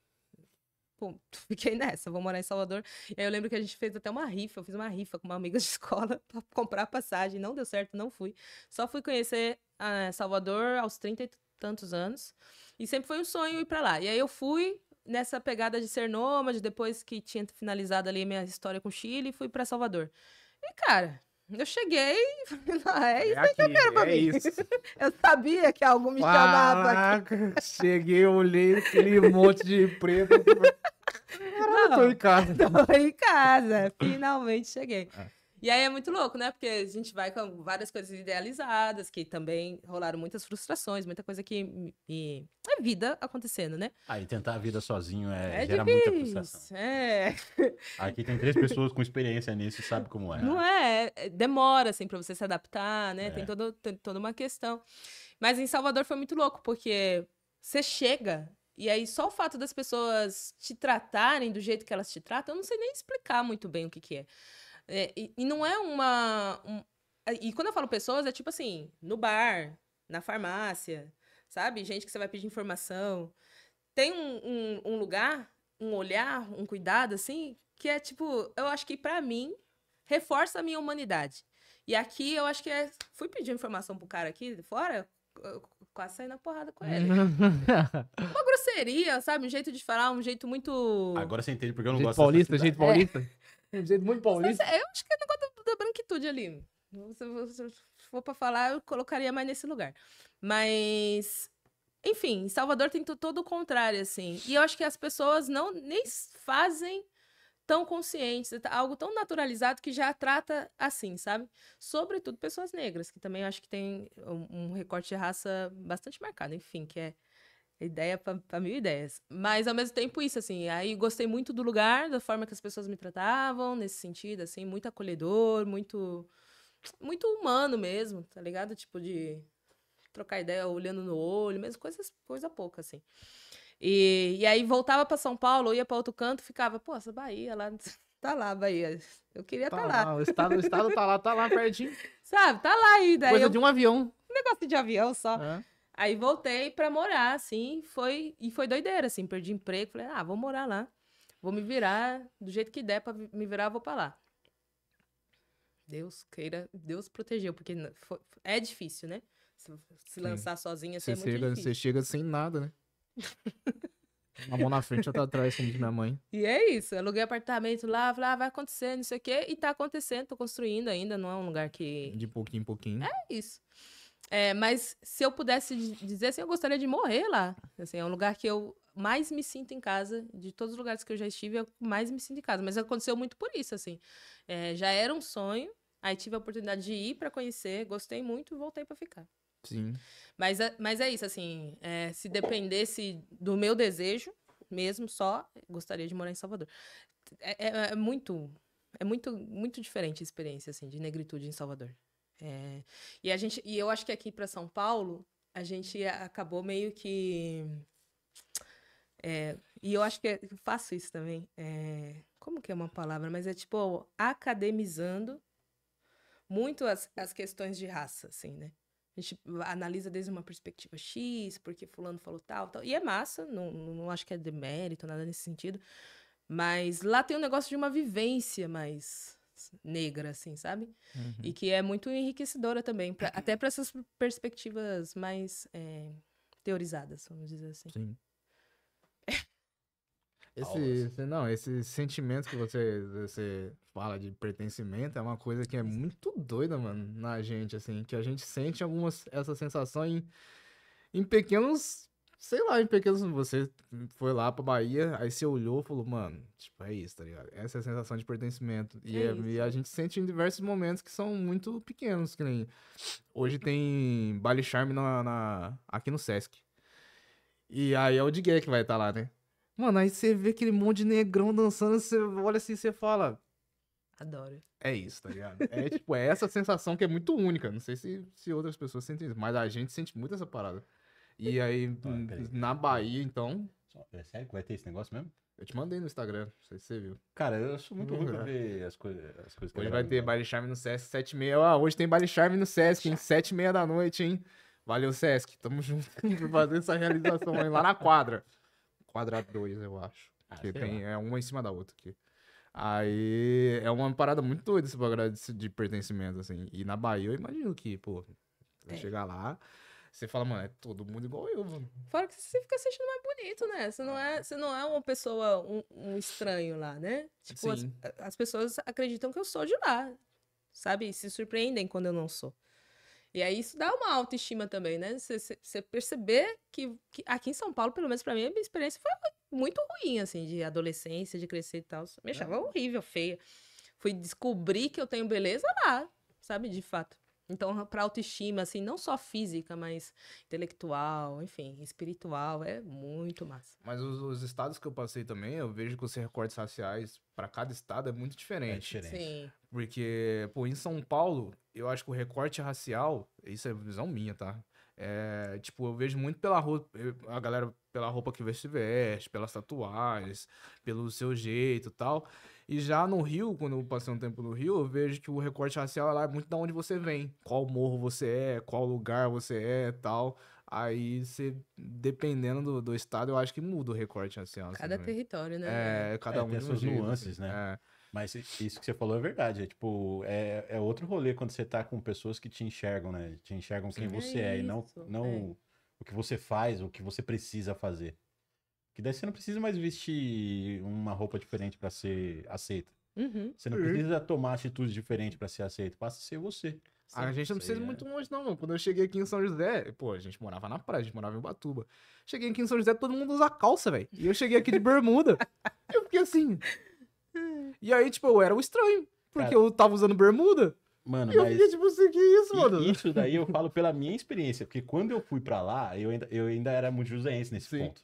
Pô, fiquei nessa, vou morar em Salvador. E aí eu lembro que a gente fez até uma rifa, eu fiz uma rifa com uma amiga de escola pra comprar passagem. Não deu certo, não fui. Só fui conhecer Salvador aos 30 e tantos anos. E sempre foi um sonho ir pra lá. E aí eu fui nessa pegada de ser nômade, depois que tinha finalizado ali minha história com o Chile, fui pra Salvador. E, cara, eu cheguei e falei, não, é isso aí que eu quero pra mim. Isso. Eu sabia que algo me chamava aqui. Caraca, cheguei, olhei aquele monte de preto. Caralho, tô em casa. Tô em casa, finalmente cheguei. E aí é muito louco, né? Porque a gente vai com várias coisas idealizadas, que também rolaram muitas frustrações, muita coisa que é vida acontecendo, né? Aí tentar a vida sozinho É gera muita difícil. frustração. Aqui tem 3 pessoas com experiência nisso e sabe como é. Não é? Demora, assim, pra você se adaptar, né? É. Tem toda uma questão. Mas em Salvador foi muito louco, porque você chega e aí só o fato das pessoas te tratarem do jeito que elas te tratam, eu não sei nem explicar muito bem o que que é. E não é E quando eu falo pessoas, é tipo assim, no bar, na farmácia, sabe? Gente que você vai pedir informação. Tem um lugar, um olhar, um cuidado, assim, que é tipo, eu acho que pra mim, reforça a minha humanidade. E aqui eu acho que fui pedir informação pro cara aqui de fora, eu quase saí na porrada com ele. Uma grosseria, sabe? Um jeito de falar, um jeito muito... Agora você entende porque eu não Jeito gosto paulista, dessa jeito paulista. Um jeito muito paulista. Eu acho que é o negócio da branquitude ali. Se for pra falar, eu colocaria mais nesse lugar. Mas, enfim, em Salvador tem todo o contrário, assim. E eu acho que as pessoas nem fazem tão conscientes, algo tão naturalizado que já trata assim, sabe? Sobretudo pessoas negras, que também eu acho que tem um recorte de raça bastante marcado, enfim, que é ideia pra 1000 ideias. Mas, ao mesmo tempo, isso, assim, aí gostei muito do lugar, da forma que as pessoas me tratavam, nesse sentido, assim, muito acolhedor, muito humano mesmo, tá ligado? Tipo, de trocar ideia olhando no olho, mesmo coisa pouca, assim. E aí voltava pra São Paulo, ou ia pra outro canto, ficava, pô, essa Bahia lá, tá lá, Bahia. Eu queria estar lá. O estado tá lá pertinho. Sabe, tá lá aí. Daí Coisa de um avião. Um negócio de avião só. É. Aí voltei pra morar, assim, foi doideira, assim, perdi emprego, falei, vou morar lá, vou me virar do jeito que der pra me virar, vou pra lá. Deus queira, Deus protegeu, porque é difícil, né? Se lançar sozinha, assim, é muito difícil. Você chega sem nada, né? Uma mão na frente e outra atrás, como diz minha mãe. E é isso, aluguei apartamento lá, falei, vai acontecer, não sei o quê, e tá acontecendo, tô construindo ainda, não é um lugar que... De pouquinho em pouquinho. É isso. Mas se eu pudesse dizer assim, eu gostaria de morrer lá. Assim, é um lugar que eu mais me sinto em casa. De todos os lugares que eu já estive, eu mais me sinto em casa. Mas aconteceu muito por isso, assim. Já era um sonho, aí tive a oportunidade de ir pra conhecer, gostei muito e voltei pra ficar. Sim. Mas é isso, assim, se dependesse do meu desejo mesmo, só gostaria de morar em Salvador. É muito diferente a experiência, assim, de negritude em Salvador. E eu acho que aqui para São Paulo, a gente acabou meio que... e eu acho que eu faço isso também. Como que é uma palavra? Mas é tipo, academizando muito as questões de raça, assim, né? A gente analisa desde uma perspectiva X, porque fulano falou tal. E é massa, não acho que é demérito, nada nesse sentido. Mas lá tem um negócio de uma vivência mais... negra, assim, sabe? Uhum. E que é muito enriquecedora também, até para essas perspectivas mais teorizadas, vamos dizer assim. Sim. Aulas. Esse sentimento que você fala de pertencimento é uma coisa que é muito doida, mano, na gente, assim, que a gente sente essa sensação em pequenos, sei lá, em pequenos, você foi lá pra Bahia, aí você olhou e falou, mano, tipo, é isso, tá ligado? Essa é a sensação de pertencimento. E, É e a isso. gente sente em diversos momentos que são muito pequenos, que nem hoje tem baile charme aqui no Sesc. E aí é o Digué que vai estar lá, né? Mano, aí você vê aquele monte de negrão dançando, você olha assim e você fala, Adoro. é isso, tá ligado? É tipo, é essa sensação que é muito única. Não sei se outras pessoas sentem isso, mas a gente sente muito essa parada. E aí, Ah, peraí. na Bahia, então, É sério que vai ter esse negócio mesmo? eu te mandei no Instagram, não sei se você viu. Cara, eu sou muito ruim pra ver as coisas que a Hoje galera vai me ter manda. baile charme no Sesc, 7h30. Ah, hoje tem baile charme no Sesc, hein? 7h30 da noite, hein? Valeu, Sesc. Tamo junto pra fazer essa realização aí lá na quadra. Quadra 2, eu acho. Ah, Que sei tem, lá. é uma em cima da outra aqui. Aí é uma parada muito doida esse bagulho de pertencimento, assim. E na Bahia eu imagino que, pô, você chegar lá, você fala, mano, é todo mundo igual eu, mano. Fora que você fica se sentindo mais bonito, né? Você não é uma pessoa, um estranho lá, né? Tipo, Sim. as pessoas acreditam que eu sou de lá, sabe? E se surpreendem quando eu não sou. E aí isso dá uma autoestima também, né? Você perceber que aqui em São Paulo, pelo menos pra mim, a minha experiência foi muito ruim, assim, de adolescência, de crescer e tal. Me achava horrível, feia. Fui descobrir que eu tenho beleza lá, sabe? De fato. Então, pra autoestima, assim, não só física, mas intelectual, enfim, espiritual, é muito massa. Mas os estados que eu passei também, eu vejo que os recortes raciais pra cada estado é muito É diferente. diferente. Sim. Porque, pô, em São Paulo, eu acho que o recorte racial, isso é visão minha, tá? É, tipo, eu vejo muito pela roupa, a galera pela roupa que se veste, pelas tatuagens, pelo seu jeito e tal. E já no Rio, quando eu passei um tempo no Rio, eu vejo que o recorte racial lá é muito da onde você vem. Qual morro você é, qual lugar você é e tal. Aí, você, dependendo do estado, eu acho que muda o recorte racial. Cada assim, território, né? é, cada um Tem de um essas jeito, nuances, assim. né? É. Mas isso que você falou é verdade. É tipo, é outro rolê quando você tá com pessoas que te enxergam, né? Te enxergam quem Sim. você é e não, isso, não o que você faz, o que você precisa fazer. Que daí você não precisa mais vestir uma roupa diferente pra ser aceito. Uhum. Você não precisa tomar atitude diferente pra ser aceito. Passa a ser você. A gente não Isso precisa ir aí muito longe, não, mano. Quando eu cheguei aqui em São José, pô, a gente morava na praia, a gente morava em Ubatuba. Cheguei aqui em São José, todo mundo usa calça, velho. E eu cheguei aqui de bermuda. Eu fiquei assim. E aí, tipo, eu era o estranho. Porque Cara, eu tava usando bermuda. Mano, E eu mas fiquei tipo assim, que isso, mano? isso daí eu falo pela minha experiência. Porque quando eu fui pra lá, eu ainda era muito joseense nesse Sim. ponto.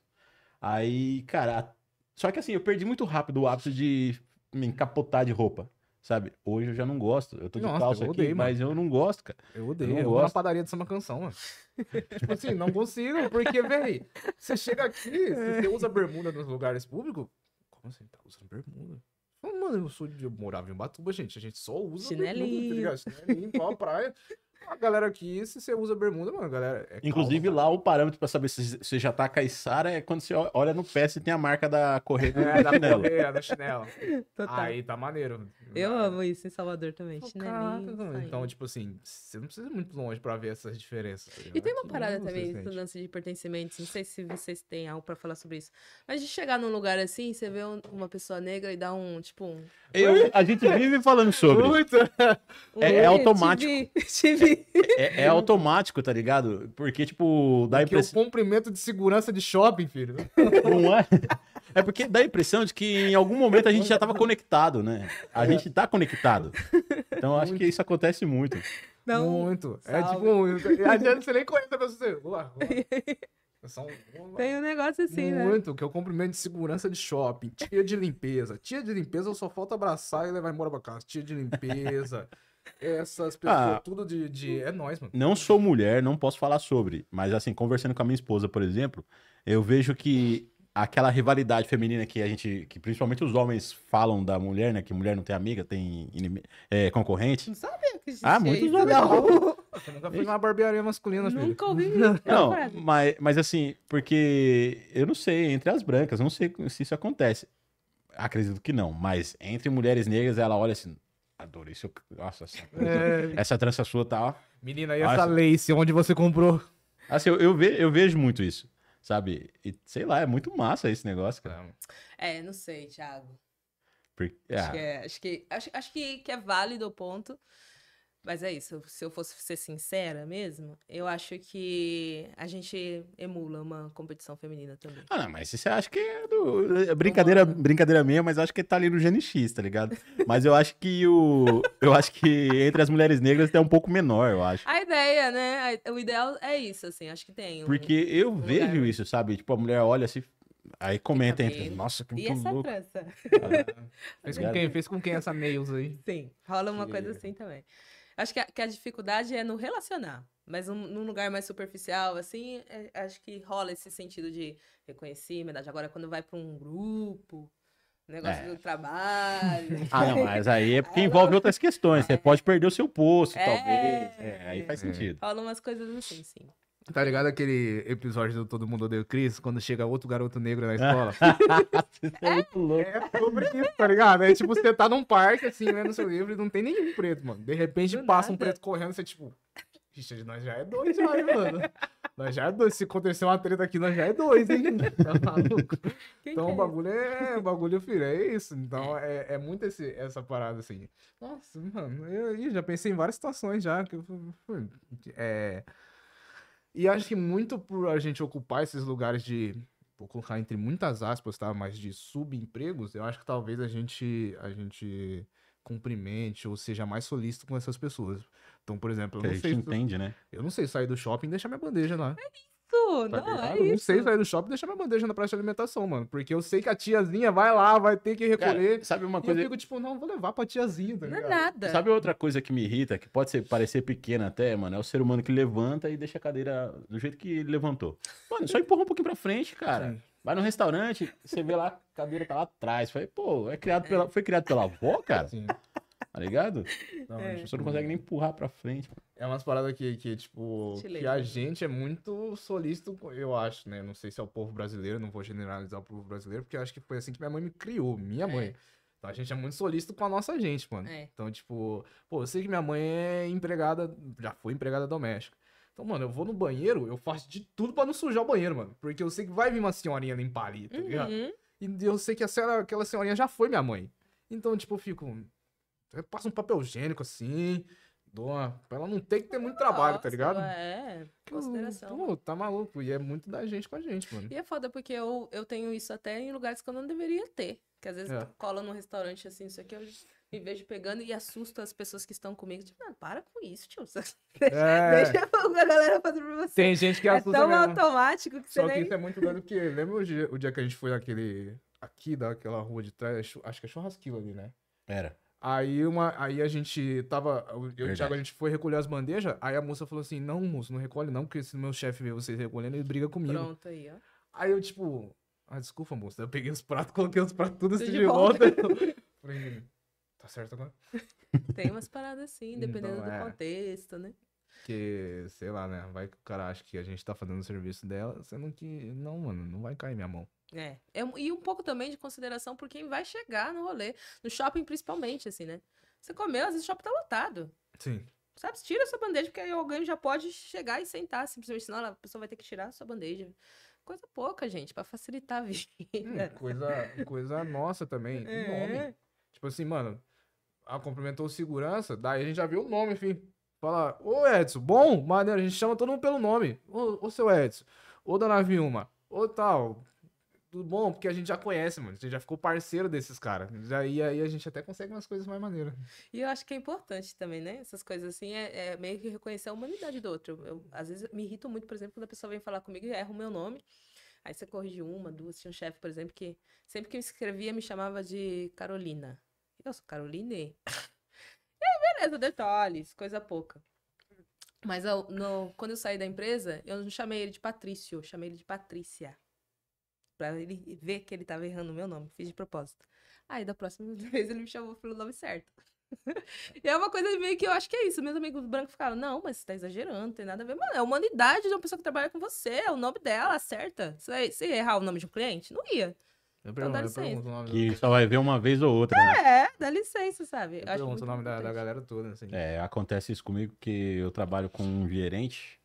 Aí, cara, só que assim, eu perdi muito rápido o hábito de me encapotar de roupa. Sabe? Hoje eu já não gosto. Eu tô de Nossa, calça eu aqui, odeio, mas eu não gosto, cara. Eu odeio. Eu não Eu vou na gosto. padaria de Samba Canção, mano. Tipo assim, não consigo. Porque, velho, você chega aqui, se você usa bermuda nos lugares públicos. Como assim? Tá usando bermuda? Fala, mano, eu morava em Ubatuba, gente. A gente só usa bermuda, tá Chinelinho. ligado? Chinelinho, igual a praia. A galera aqui, se você usa bermuda, mano, a galera. É Inclusive calça, lá o parâmetro pra saber se você já tá caiçara é quando você olha no pé se tem a marca da correia do é, da chinelo. correia, da chinela. Total. Aí tá maneiro. Eu amo isso em Salvador também. Pô, Chinelinho. caraca, mano. saindo. Então, tipo assim, você não precisa ir muito longe pra ver essas diferenças. tá E ligado? tem uma Aqui parada mesmo você também, sente. esse lance de pertencimentos. Não sei se vocês têm algo pra falar sobre isso. Mas de chegar num lugar assim, você vê uma pessoa negra e dá um, tipo, um... A gente vive falando sobre. Muito! É "Oi, automático. Te vi. É automático, tá ligado? Porque, tipo, dá a Que é o impressão. cumprimento de segurança de shopping, filho. Não é? É porque dá a impressão de que em algum momento a gente já tava conectado, né? A gente tá conectado. Então eu acho que isso acontece muito. Dá um... Muito. É salve. tipo, a gente você nem conhece a pessoa. Olá, São Tem um negócio assim, né? muito, que é o cumprimento de segurança de shopping. Tia de limpeza. Tia de limpeza só falta abraçar e levar embora pra casa. Tia de limpeza. Essas pessoas, Ah. tudo de. É nóis, mano. Não sou mulher, não posso falar sobre. Mas, assim, conversando com a minha esposa, por exemplo, eu vejo que aquela rivalidade feminina que principalmente os homens falam da mulher, né? Que mulher não tem amiga, tem concorrente. Não sabia que existia Ah, muitos isso, homens não. Você nunca foi numa barbearia masculina, filho. Nunca ouvi. Não, frase. mas assim, porque eu não sei, entre as brancas, eu não sei se isso acontece. Acredito que não, mas entre mulheres negras, ela olha assim, Adorei seu... Nossa, É. essa trança sua tá, ó. Menina, e Nossa. essa lace, onde você comprou? Assim, eu vejo muito isso, sabe? E, sei lá, é muito massa esse negócio, cara. Não sei, Thiago. Porque, Acho que é válido o ponto. Mas é isso, se eu fosse ser sincera mesmo, eu acho que a gente emula uma competição feminina também. não, mas você acha que é brincadeira minha, mas eu acho que tá ali no GNX, tá ligado? Mas eu acho que eu acho que entre as mulheres negras é um pouco menor, eu acho. A ideia, né? O ideal é isso, assim, acho que tem. Porque eu um vejo lugar- isso, sabe? Tipo, a mulher olha assim, aí comenta Fica entre, vendo. nossa, que E muito essa louco. trança? Fez com quem essa nails aí? Sim, rola uma Que- coisa assim também. Acho que a dificuldade é no relacionar, mas num lugar mais superficial, assim, acho que rola esse sentido de reconhecimento. Agora, quando vai para um grupo, negócio É. do trabalho. Não, mas aí é porque Aí envolve outras questões. Você pode perder o seu posto, É. talvez. Aí faz É. sentido. Rola umas coisas assim, sim. Tá ligado aquele episódio do Todo Mundo Odeia o Chris, quando chega outro garoto negro na escola? Isso é muito louco. É sobre isso, tá ligado? É tipo, você tá num parque, assim, lendo seu livro e não tem nenhum preto, mano. De repente Do passa um nada. preto correndo, você tipo... Ixi, nós já é dois, já, hein, mano? Nós já é dois. Se acontecer uma treta aqui, nós já é dois, hein? Tá maluco? Quem Então que o bagulho é... O bagulho, filho, é isso. Então é muito essa parada, assim. Nossa, mano, eu já pensei em várias situações já. E acho que muito por a gente ocupar esses lugares de, vou colocar entre muitas aspas, tá? Mas de subempregos, eu acho que talvez a gente cumprimente ou seja mais solícito com essas pessoas. Então, por exemplo, Que a gente entende, né? eu não sei sair do shopping e deixar minha bandeja lá. Isso, Tá não, ligado? é Eu não isso. sei sair do shopping e deixar minha bandeja na praça de alimentação, mano. Porque eu sei que a tiazinha vai lá, vai ter que recolher. Cara, sabe uma E eu coisa... fico tipo, não, vou levar pra tiazinha, tá Não é ligado? nada. Sabe outra coisa que me irrita, que pode parecer pequena até, mano? É o ser humano que levanta e deixa a cadeira do jeito que ele levantou. Mano, só empurra um pouquinho pra frente, cara. Sim. Vai no restaurante, você vê lá, a cadeira tá lá atrás. Falei, pô, foi criado pela avó, cara? Assim, Tá ligado? não, É. A pessoa não consegue nem empurrar pra frente. É umas paradas tipo, Chileno, que a né? gente é muito solícito, eu acho, né? Não sei se é o povo brasileiro, não vou generalizar o povo brasileiro, porque eu acho que foi assim que minha mãe me criou, minha mãe. Então a gente é muito solícito com a nossa gente, mano. É. Então, tipo, pô, eu sei que minha mãe é empregada, já foi empregada doméstica. Então, mano, eu vou no banheiro, eu faço de tudo pra não sujar o banheiro, mano. Porque eu sei que vai vir uma senhorinha limpar ali, tá ligado? Uhum. E eu sei que aquela senhorinha já foi minha mãe. Então, tipo, eu fico. Eu passo um papel higiênico assim, dou uma. Pra ela não ter que ter muito trabalho, tá Nossa, ligado? É, consideração. Pô, tá maluco. E é muito da gente com a gente, mano. E é foda porque eu tenho isso até em lugares que eu não deveria ter. Que às vezes É. cola num restaurante assim, isso aqui eu me vejo pegando e assusto as pessoas que estão comigo. Tipo, para com isso, tio. É, Deixa a galera fazer pra você. tem gente que É assusta tão mesmo. automático que você Só que nem... isso é muito doido porque lembra o dia que a gente foi naquele. Aqui, daquela rua de trás, acho que é churrasquilo ali, né? Era. Aí a gente tava. Eu e o Verdade. Thiago, a gente foi recolher as bandejas. Aí a moça falou assim: não, moço, não recolhe não, porque se meu chefe vê vocês recolhendo, ele briga comigo. Pronto aí, ó. Aí eu, tipo, desculpa, moça. Eu peguei os pratos, coloquei os pratos tudo assim Tudo de de volta. volta. Falei, tá certo agora? Tem umas paradas assim, dependendo Então, do é. contexto, né? Porque, sei lá, né? Vai que o cara acha que a gente tá fazendo o serviço dela, sendo que. Não, mano, não vai cair minha mão. E um pouco também de consideração por quem vai chegar no rolê. No shopping, principalmente, assim, né? Você comeu, às vezes o shopping tá lotado. Sim. Sabe? Tira a sua bandeja, porque aí alguém já pode chegar e sentar, simplesmente. Senão a pessoa vai ter que tirar a sua bandeja. Coisa pouca, gente, pra facilitar a vida. Coisa nossa também. O É. nome. Tipo assim, mano, cumprimentou o segurança, daí a gente já viu o nome, enfim. Fala, ô Edson, bom, maneiro, a gente chama todo mundo pelo nome. Ô seu Edson, ô dona Vilma, ô tal. Tudo bom, porque a gente já conhece, mano. A gente já ficou parceiro desses caras. E aí a gente até consegue umas coisas mais maneiras. E eu acho que é importante também, né? Essas coisas assim, é meio que reconhecer a humanidade do outro. Às vezes, me irrito muito, por exemplo, quando a pessoa vem falar comigo e erra o meu nome. Aí você corrige uma, duas. Tinha um chefe, por exemplo, que sempre que me escrevia me chamava de Carolina. Eu sou Caroline. E aí, beleza, detalhes, coisa pouca. Mas quando eu saí da empresa, eu não chamei ele de Patrício, eu chamei ele de Patrícia. Pra ele ver que ele tava errando o meu nome. Fiz de propósito. Aí, da próxima vez, ele me chamou pelo nome certo. E é uma coisa meio que eu acho que é isso. Meus amigos brancos ficaram, não, mas você tá exagerando, não tem nada a ver. Mano, é a humanidade de uma pessoa que trabalha com você, é o nome dela, acerta. Você ia errar o nome de um cliente? Não ia. Eu Então dá pergunto licença. o nome Que só vai ver uma vez ou outra, né? É, dá licença, sabe? eu Eu acho pergunto muito o nome da importante. galera toda, assim. É, acontece isso comigo porque eu trabalho com um gerente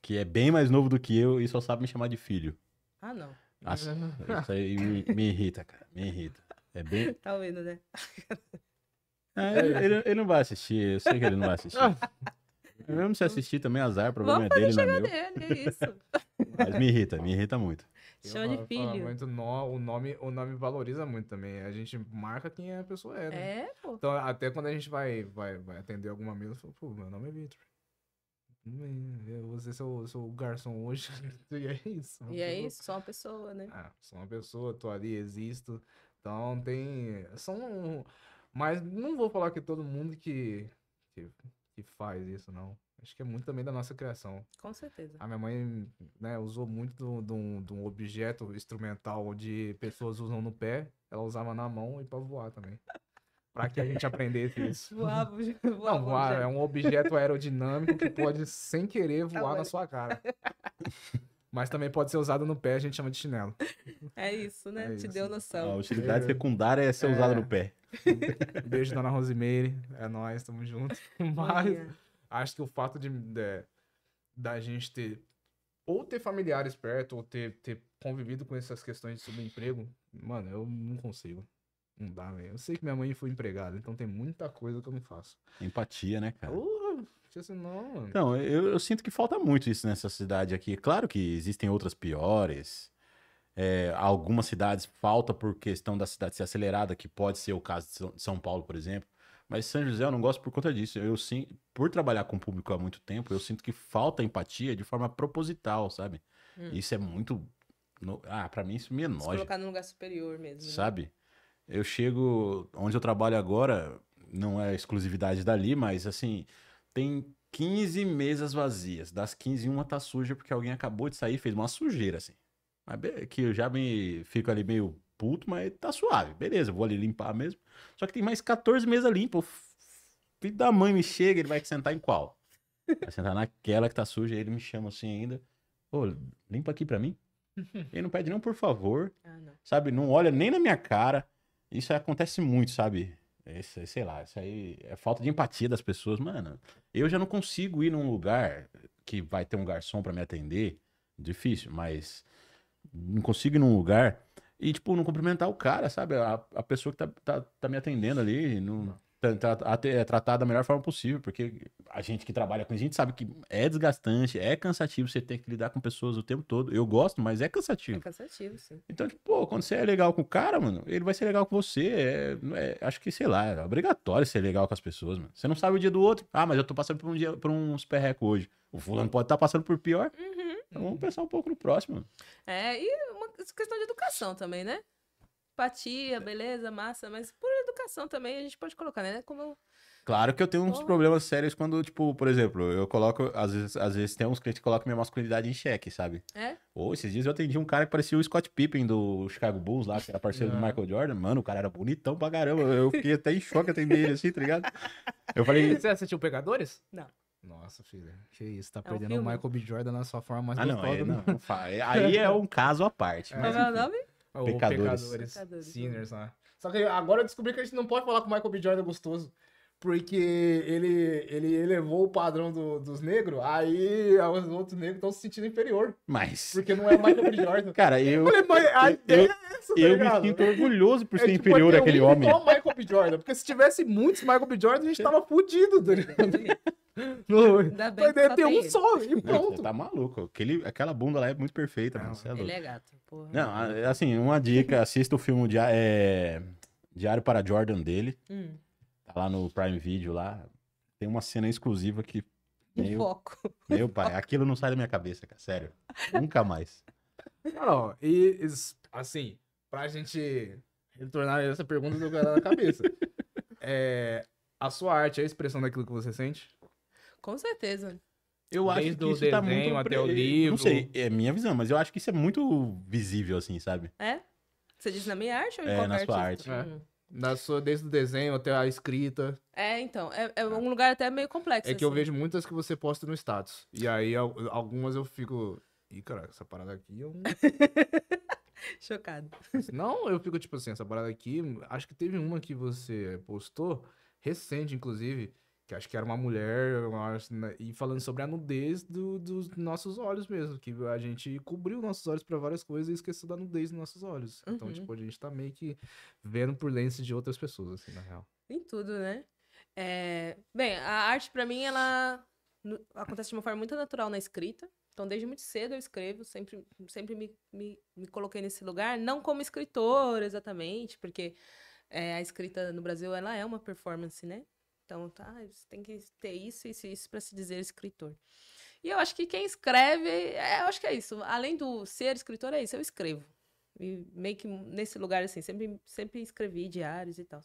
que é bem mais novo do que eu e só sabe me chamar de filho. Ah, não. Nossa, isso aí me irrita, cara. Me irrita. É bem. Tá ouvindo, né? Ele não vai assistir, eu sei que ele não vai assistir. Mesmo se assistir também, azar, o problema Vamos é dele, não é fazer meu. dele, é isso. Mas me irrita muito. Chama de filho. Muito o nome valoriza muito também. A gente marca quem a pessoa é, né? É, pô. Então, até quando a gente vai atender alguma mesa, eu falo, pô, meu nome é Vitor. Eu vou ser seu garçom hoje. E é isso. E é isso, só uma pessoa, né? Ah, sou uma pessoa, tô ali, existo. Então tem. Mas não vou falar que todo mundo que faz isso, não. Acho que é muito também da nossa criação. Com certeza. A minha mãe, né, usou muito de um objeto instrumental onde pessoas usam no pé, ela usava na mão e pra voar também. Pra que a gente aprendesse isso. Voava, Não, voar é um objeto aerodinâmico que pode, sem querer, Tá voar bom. na sua cara. Mas também pode ser usado no pé, a gente chama de chinelo. É isso, né? É Te isso. deu A noção. utilidade secundária é ser usada no pé. Beijo, dona Rosimeire. É nóis, tamo junto. Mas Bolinha. acho que o fato da gente ter familiares perto, ou ter convivido com essas questões de subemprego, mano, eu não consigo. Não dá, velho. Eu sei que minha mãe foi empregada, então tem muita coisa que eu não faço. Empatia, né, cara? Não, mano. Então, eu sinto que falta muito isso nessa cidade aqui. Claro que existem outras piores. Algumas cidades falta por questão da cidade ser acelerada, que pode ser o caso de São Paulo, por exemplo. Mas São José eu não gosto por conta disso. Por trabalhar com o público há muito tempo, eu sinto que falta empatia de forma proposital, sabe? Isso é muito. Pra mim isso me Se enoja, colocar num lugar superior mesmo. Né? sabe? Eu chego onde eu trabalho agora, não é exclusividade dali, mas assim, tem 15 mesas vazias. Das 15, uma tá suja porque alguém acabou de sair e fez uma sujeira, assim. Mas que eu já fico ali meio puto, mas tá suave. Beleza, eu vou ali limpar mesmo. Só que tem mais 14 mesas limpas. O filho da mãe me chega, ele vai sentar em qual? Vai sentar naquela que tá suja, aí ele me chama assim ainda. Ô, limpa aqui pra mim. Ele não pede não, por favor. Ah, não. Sabe, não olha nem na minha cara. Isso acontece muito, sabe? Sei lá, isso aí é falta de empatia das pessoas. Mano, eu já não consigo ir num lugar que vai ter um garçom pra me atender. Difícil, mas não consigo ir num lugar e, tipo, não cumprimentar o cara, sabe? A pessoa que tá me atendendo ali, tratar da melhor forma possível, porque a gente que trabalha com isso, a gente sabe que é desgastante, é cansativo você ter que lidar com pessoas o tempo todo. Eu gosto, mas é É cansativo. cansativo, sim. Então, tipo, pô, quando você é legal com o cara, mano, ele vai ser legal com você. Acho que, sei lá, é obrigatório ser legal com as pessoas, mano. Você não sabe o dia do outro. Ah, mas eu tô passando por uns perrecos hoje. O fulano pode estar passando por pior. Então vamos pensar um pouco no próximo, mano. E uma questão de educação também, né? Empatia, beleza, massa, mas por educação também a gente pode colocar, né? Como Claro que eu tenho uns problemas sérios quando, tipo, por exemplo, eu coloco, às vezes tem uns clientes que colocam minha masculinidade em xeque, sabe? Ou esses dias eu atendi um cara que parecia o Scott Pippen do Chicago Bulls lá, que era parceiro do Michael Jordan. Mano, o cara era bonitão pra caramba. Eu fiquei até em choque atender ele assim, tá ligado? Eu falei, Você assistiu Pegadores? Não. Nossa, filha. Que isso, tá É um perdendo o filme? Michael B. Jordan na sua forma mais não, gostosa. não aí é um caso à parte. Qual Mas, é o enfim. nome? Ou Pecadores. Pecadores. Sinners, né? Só que agora eu descobri que a gente não pode falar que o Michael B. Jordan é gostoso. Porque ele elevou o padrão dos negros, aí os outros negros estão se sentindo inferior. Mas, Porque não é o Michael B. Jordan. cara, eu falei, mas a ideia é essa, tá me ligado? sinto orgulhoso por ser tipo, inferior ter àquele um homem. igual o Michael B. Jordan. Porque se tivesse muitos Michael B. Jordan, a gente tava fudido, tá ligado? Ainda bem que Mas só tem tem um ele. só e Não, pronto. você tá maluco. Aquela bunda lá é muito perfeita, mano. Você é Ele louco. é gato, porra. Não, assim, uma dica, assista o filme Diário para Jordan dele. Tá lá no Prime Video lá. Tem uma cena exclusiva que. Foco. Meu pai, aquilo não sai da minha cabeça, cara. Sério. Nunca mais. Não, assim, pra gente retornar essa pergunta do cara na cabeça. A sua arte é a expressão daquilo que você sente? Com certeza. Eu acho Desde que o isso tá desenho muito. até o livro. Não sei, é minha visão, mas eu acho que isso é muito visível, assim, sabe? É? Você diz na minha arte ou em É, qualquer na sua artista? arte. Desde o desenho até a escrita. Então, é um lugar até meio complexo. É que eu assim. vejo muitas que você posta no status. E aí algumas eu fico. Ih, cara, essa parada aqui eu não. Chocado. Não, eu fico tipo assim, essa parada aqui, acho que teve uma que você postou, recente inclusive, que acho que era uma mulher, eu acho, né, e falando sobre a nudez dos nossos olhos mesmo, que a gente cobriu nossos olhos pra várias coisas e esqueceu da nudez dos nossos olhos. Então, Uhum. tipo, a gente tá meio que vendo por lentes de outras pessoas, assim, na real. Em tudo, né? Bem, a arte pra mim, ela acontece de uma forma muito natural na escrita. Então, desde muito cedo eu escrevo, sempre me coloquei nesse lugar, não como escritor exatamente, porque a escrita no Brasil, ela é uma performance, né? Então, tá, você tem que ter isso para se dizer escritor. E eu acho que quem escreve, eu acho que é isso. Além do ser escritor, é isso, eu escrevo. E meio que nesse lugar, assim, sempre escrevi diários e tal.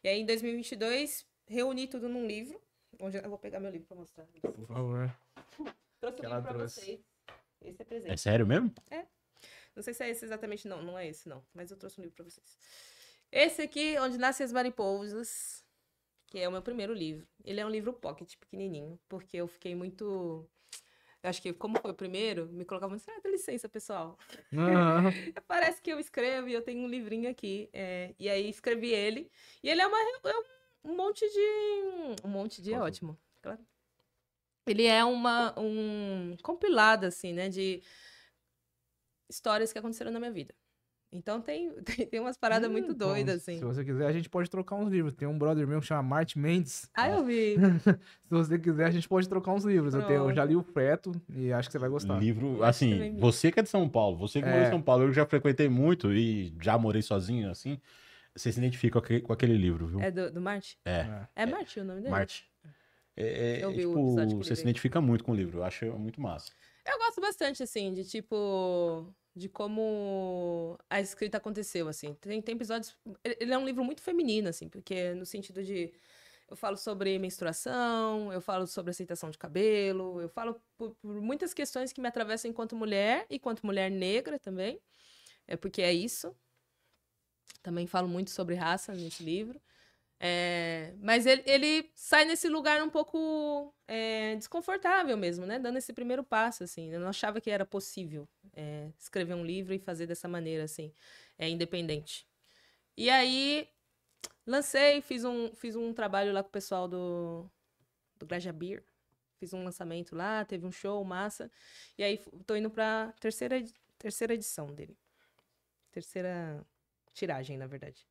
E aí, em 2022, reuni tudo num livro, onde eu vou pegar meu livro pra mostrar. Por favor. Trouxe Que um ela livro pra trouxe. vocês. Esse é É presente. sério mesmo? Não sei se é esse exatamente, não. Não é esse, não. Mas eu trouxe um livro pra vocês. Esse aqui, Onde Nascem as Mariposas, que é o meu primeiro livro. Ele é um livro pocket, pequenininho, porque eu fiquei muito... Eu acho que, como foi o primeiro, me colocava muito... dá licença, pessoal. Ah, Parece que eu escrevo e eu tenho um livrinho aqui. E aí escrevi ele. E ele é um monte de... Um monte de é Posso? ótimo, claro. Ele é um compilado, assim, né? De histórias que aconteceram na minha vida. Então tem umas paradas muito então, doidas, assim. se você quiser, a gente pode trocar uns livros. Tem um brother meu que chama Marte Mendes. Ah, eu vi. Se você quiser, a gente pode trocar uns livros. Eu já li o Feto e acho que você vai gostar. Livro, Eu acho assim, também. você que é de São Paulo, você que mora em É. São Paulo, eu já frequentei muito e já morei sozinho, assim. Você se identifica com aquele livro, viu? É do Marte? É, É Marte o nome dele? Marte. Eu vi o Tipo, episódio que ele você se veio. identifica muito com o livro, eu acho muito massa. Eu gosto bastante, assim, de tipo... De como a escrita aconteceu, assim. Tem episódios... Ele é um livro muito feminino, assim, porque no sentido de... Eu falo sobre menstruação, eu falo sobre aceitação de cabelo, eu falo por muitas questões que me atravessam enquanto mulher e enquanto mulher negra também. Porque é isso. Também falo muito sobre raça nesse livro. Mas ele sai nesse lugar um pouco desconfortável mesmo, né? Dando esse primeiro passo, assim. Eu não achava que era possível escrever um livro e fazer dessa maneira, assim, independente. E aí, lancei, fiz um trabalho lá com o pessoal do Graja Beer. Fiz um lançamento lá, teve um show, massa. E aí, tô indo pra terceira edição dele. Terceira tiragem, na verdade.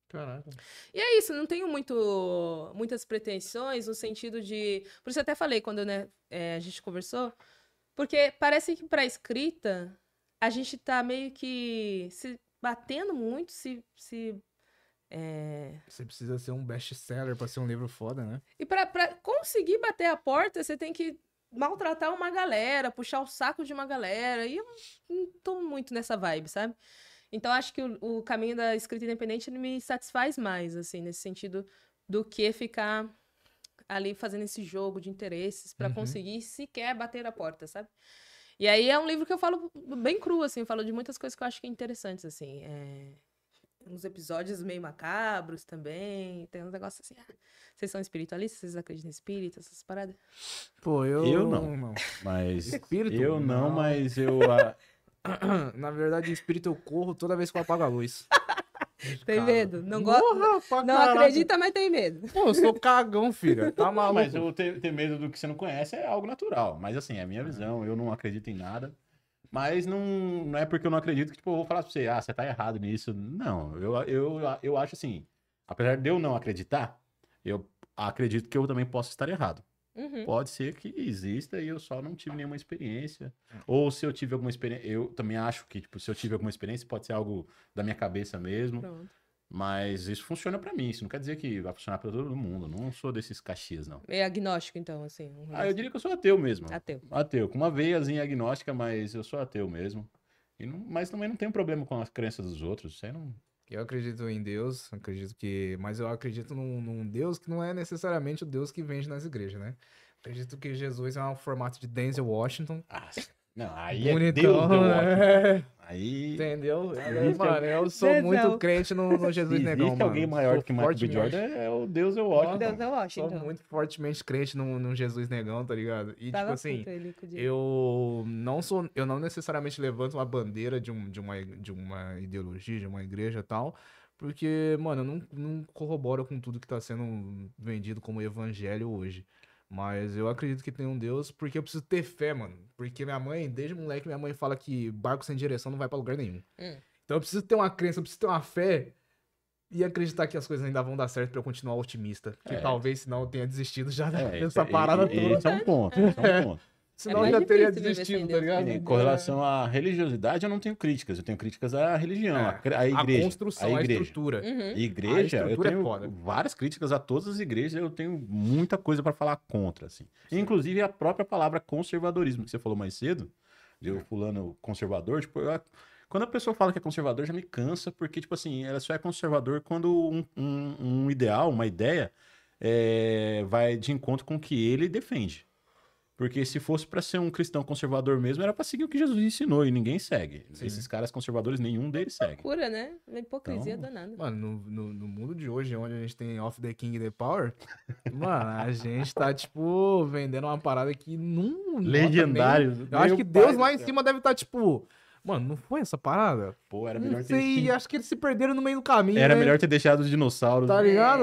Caraca. E é isso, não tenho muitas pretensões no sentido de... Por isso eu até falei quando a gente conversou, porque parece que pra escrita a gente tá meio que se batendo muito, Você precisa ser um best-seller pra ser um livro foda, né? E pra conseguir bater a porta, você tem que maltratar uma galera, puxar o saco de uma galera, e eu não tô muito nessa vibe, sabe? Então, acho que o caminho da escrita independente ele me satisfaz mais, assim, nesse sentido, do que ficar ali fazendo esse jogo de interesses pra conseguir sequer bater a porta, sabe? E aí é um livro que eu falo bem cru, assim, eu falo de muitas coisas que eu acho que é interessantes, assim. Uns episódios meio macabros também, tem uns negócios assim, vocês são espiritualistas? Vocês acreditam em espírito, essas paradas? Pô, Eu não. Mas Espírito? eu não, Não. mas eu Na verdade, espírito eu corro toda vez que eu apago a luz. Tem Cara. medo? Não gosta? Porra, pra Não caraca. acredita, mas tem medo. Pô, eu sou cagão, filha. Tá Não, maluco? mas eu ter medo do que você não conhece é algo natural. Mas assim, é a minha visão, eu não acredito em nada. Mas não é porque eu não acredito que, tipo, eu vou falar pra você, você tá errado nisso. Não, eu acho assim, apesar de eu não acreditar, eu acredito que eu também posso estar errado. Uhum. Pode ser que exista e eu só não tive nenhuma experiência. Ou se eu tive alguma experiência, eu também acho que, tipo, se eu tive alguma experiência, pode ser algo da minha cabeça mesmo. Pronto. Mas isso funciona pra mim, isso não quer dizer que vai funcionar pra todo mundo. Não sou desses caxias, não. É agnóstico, então, assim. Eu diria que eu sou ateu mesmo. Ateu. Ateu, com uma veiazinha agnóstica, mas eu sou ateu mesmo. Mas também não tenho problema com as crenças dos outros. Isso aí não. Eu acredito em Deus, mas eu acredito num Deus que não é necessariamente o Deus que vende nas igrejas, né? Acredito que Jesus é um formato de Denzel Washington. Não, aí Bonitão, é Deus do Washington. né? Aí. Entendeu? Existe Mano, eu sou Zezão. muito crente no Jesus Se Negão, existe mano. alguém maior Sou do que Michael B. fortemente- Jordan, é o Deus eu Nossa, Washington. Deus é Sou Washington. muito fortemente crente no Jesus Negão, tá ligado? E, Tava tipo assim, puto ele com o dia. eu não necessariamente levanto uma bandeira de uma ideologia, de uma igreja e tal, porque, mano, eu não corroboro com tudo que tá sendo vendido como evangelho hoje. Mas eu acredito que tem um Deus porque eu preciso ter fé, mano. Porque minha mãe, desde moleque, minha mãe fala que barco sem direção não vai pra lugar nenhum. Então eu preciso ter uma crença, eu preciso ter uma fé e acreditar que as coisas ainda vão dar certo pra eu continuar otimista. Que É. talvez, senão, eu tenha desistido já É, dessa parada toda. esse é um ponto. Esse é um ponto. Senão mais eu já teria difícil viver desistido, sem tá Deus, ligado? né? Com relação à religiosidade, eu não tenho críticas. Eu tenho críticas à religião, à igreja. A construção, a igreja. estrutura. Uhum. Igreja, A estrutura eu é tenho foda. várias críticas a todas as igrejas, eu tenho muita coisa pra falar contra, assim. Inclusive a própria palavra conservadorismo, que você falou mais cedo, de eu fulano conservador, tipo, quando a pessoa fala que é conservador, já me cansa, porque, tipo assim, ela só é conservador quando um ideal, uma ideia, vai de encontro com o que ele defende. Porque se fosse pra ser um cristão conservador mesmo, era pra seguir o que Jesus ensinou, e ninguém segue. Sim. Esses caras conservadores, nenhum deles segue. Loucura, né? Uma hipocrisia Então, danada. Mano, no mundo de hoje, onde a gente tem Off the King the Power, mano, a gente tá, tipo, vendendo uma parada que não. Legendário. Eu acho Meu que pai Deus do lá em céu. cima deve estar, tipo. Mano, não foi essa parada? Pô, era Não melhor ter sei, acho que eles se perderam no meio do caminho. Era né? melhor ter deixado os dinossauros. Tá ligado?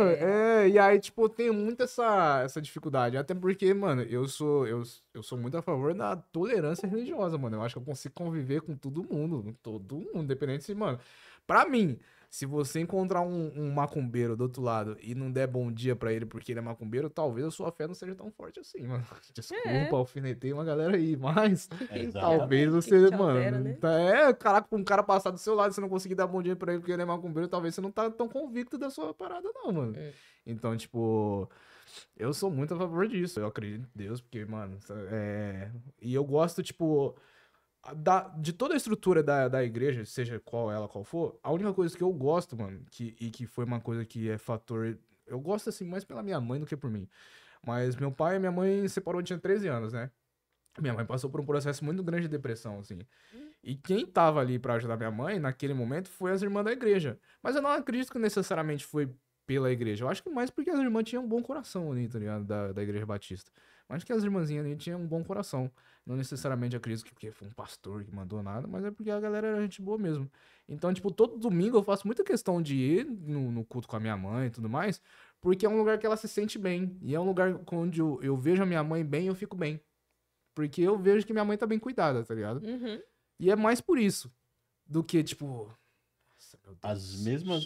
E aí, tipo, eu tenho muito essa dificuldade. Até porque, mano, eu sou muito a favor da tolerância religiosa, mano. Eu acho que eu consigo conviver com todo mundo, independente se, mano. Pra mim, se você encontrar um macumbeiro do outro lado e não der bom dia pra ele porque ele é macumbeiro, talvez a sua fé não seja tão forte assim, mano. Desculpa, alfinetei uma galera aí, mas Exatamente. talvez Que você, te mano. altera, né? Caraca, um cara passar do seu lado e você não conseguir dar bom dia pra ele porque ele é macumbeiro, talvez você não tá tão convicto da sua parada, não, mano. Então, tipo, eu sou muito a favor disso. Eu acredito em Deus, porque, mano, e eu gosto, tipo, de toda a estrutura da igreja, seja qual for, a única coisa que eu gosto, mano, que foi uma coisa que é fator. Eu gosto, assim, mais pela minha mãe do que por mim. Mas meu pai e minha mãe se separou, eu tinha 13 anos, né? Minha mãe passou por um processo muito grande de depressão, assim. E quem tava ali pra ajudar minha mãe, naquele momento, foi as irmãs da igreja. Mas eu não acredito que necessariamente foi pela igreja. Eu acho que mais porque as irmãs tinham um bom coração ali, tá ligado? Da igreja batista. Mas que as irmãzinhas ali tinham um bom coração. Não necessariamente acredito que porque foi um pastor que mandou nada, mas é porque a galera era gente boa mesmo. Então, tipo, todo domingo eu faço muita questão de ir no culto com a minha mãe e tudo mais, porque é um lugar que ela se sente bem. E é um lugar onde eu vejo a minha mãe bem e eu fico bem. Porque eu vejo que minha mãe tá bem cuidada, tá ligado? Uhum. E é mais por isso do que, tipo. Nossa, meu Deus. As mesmas.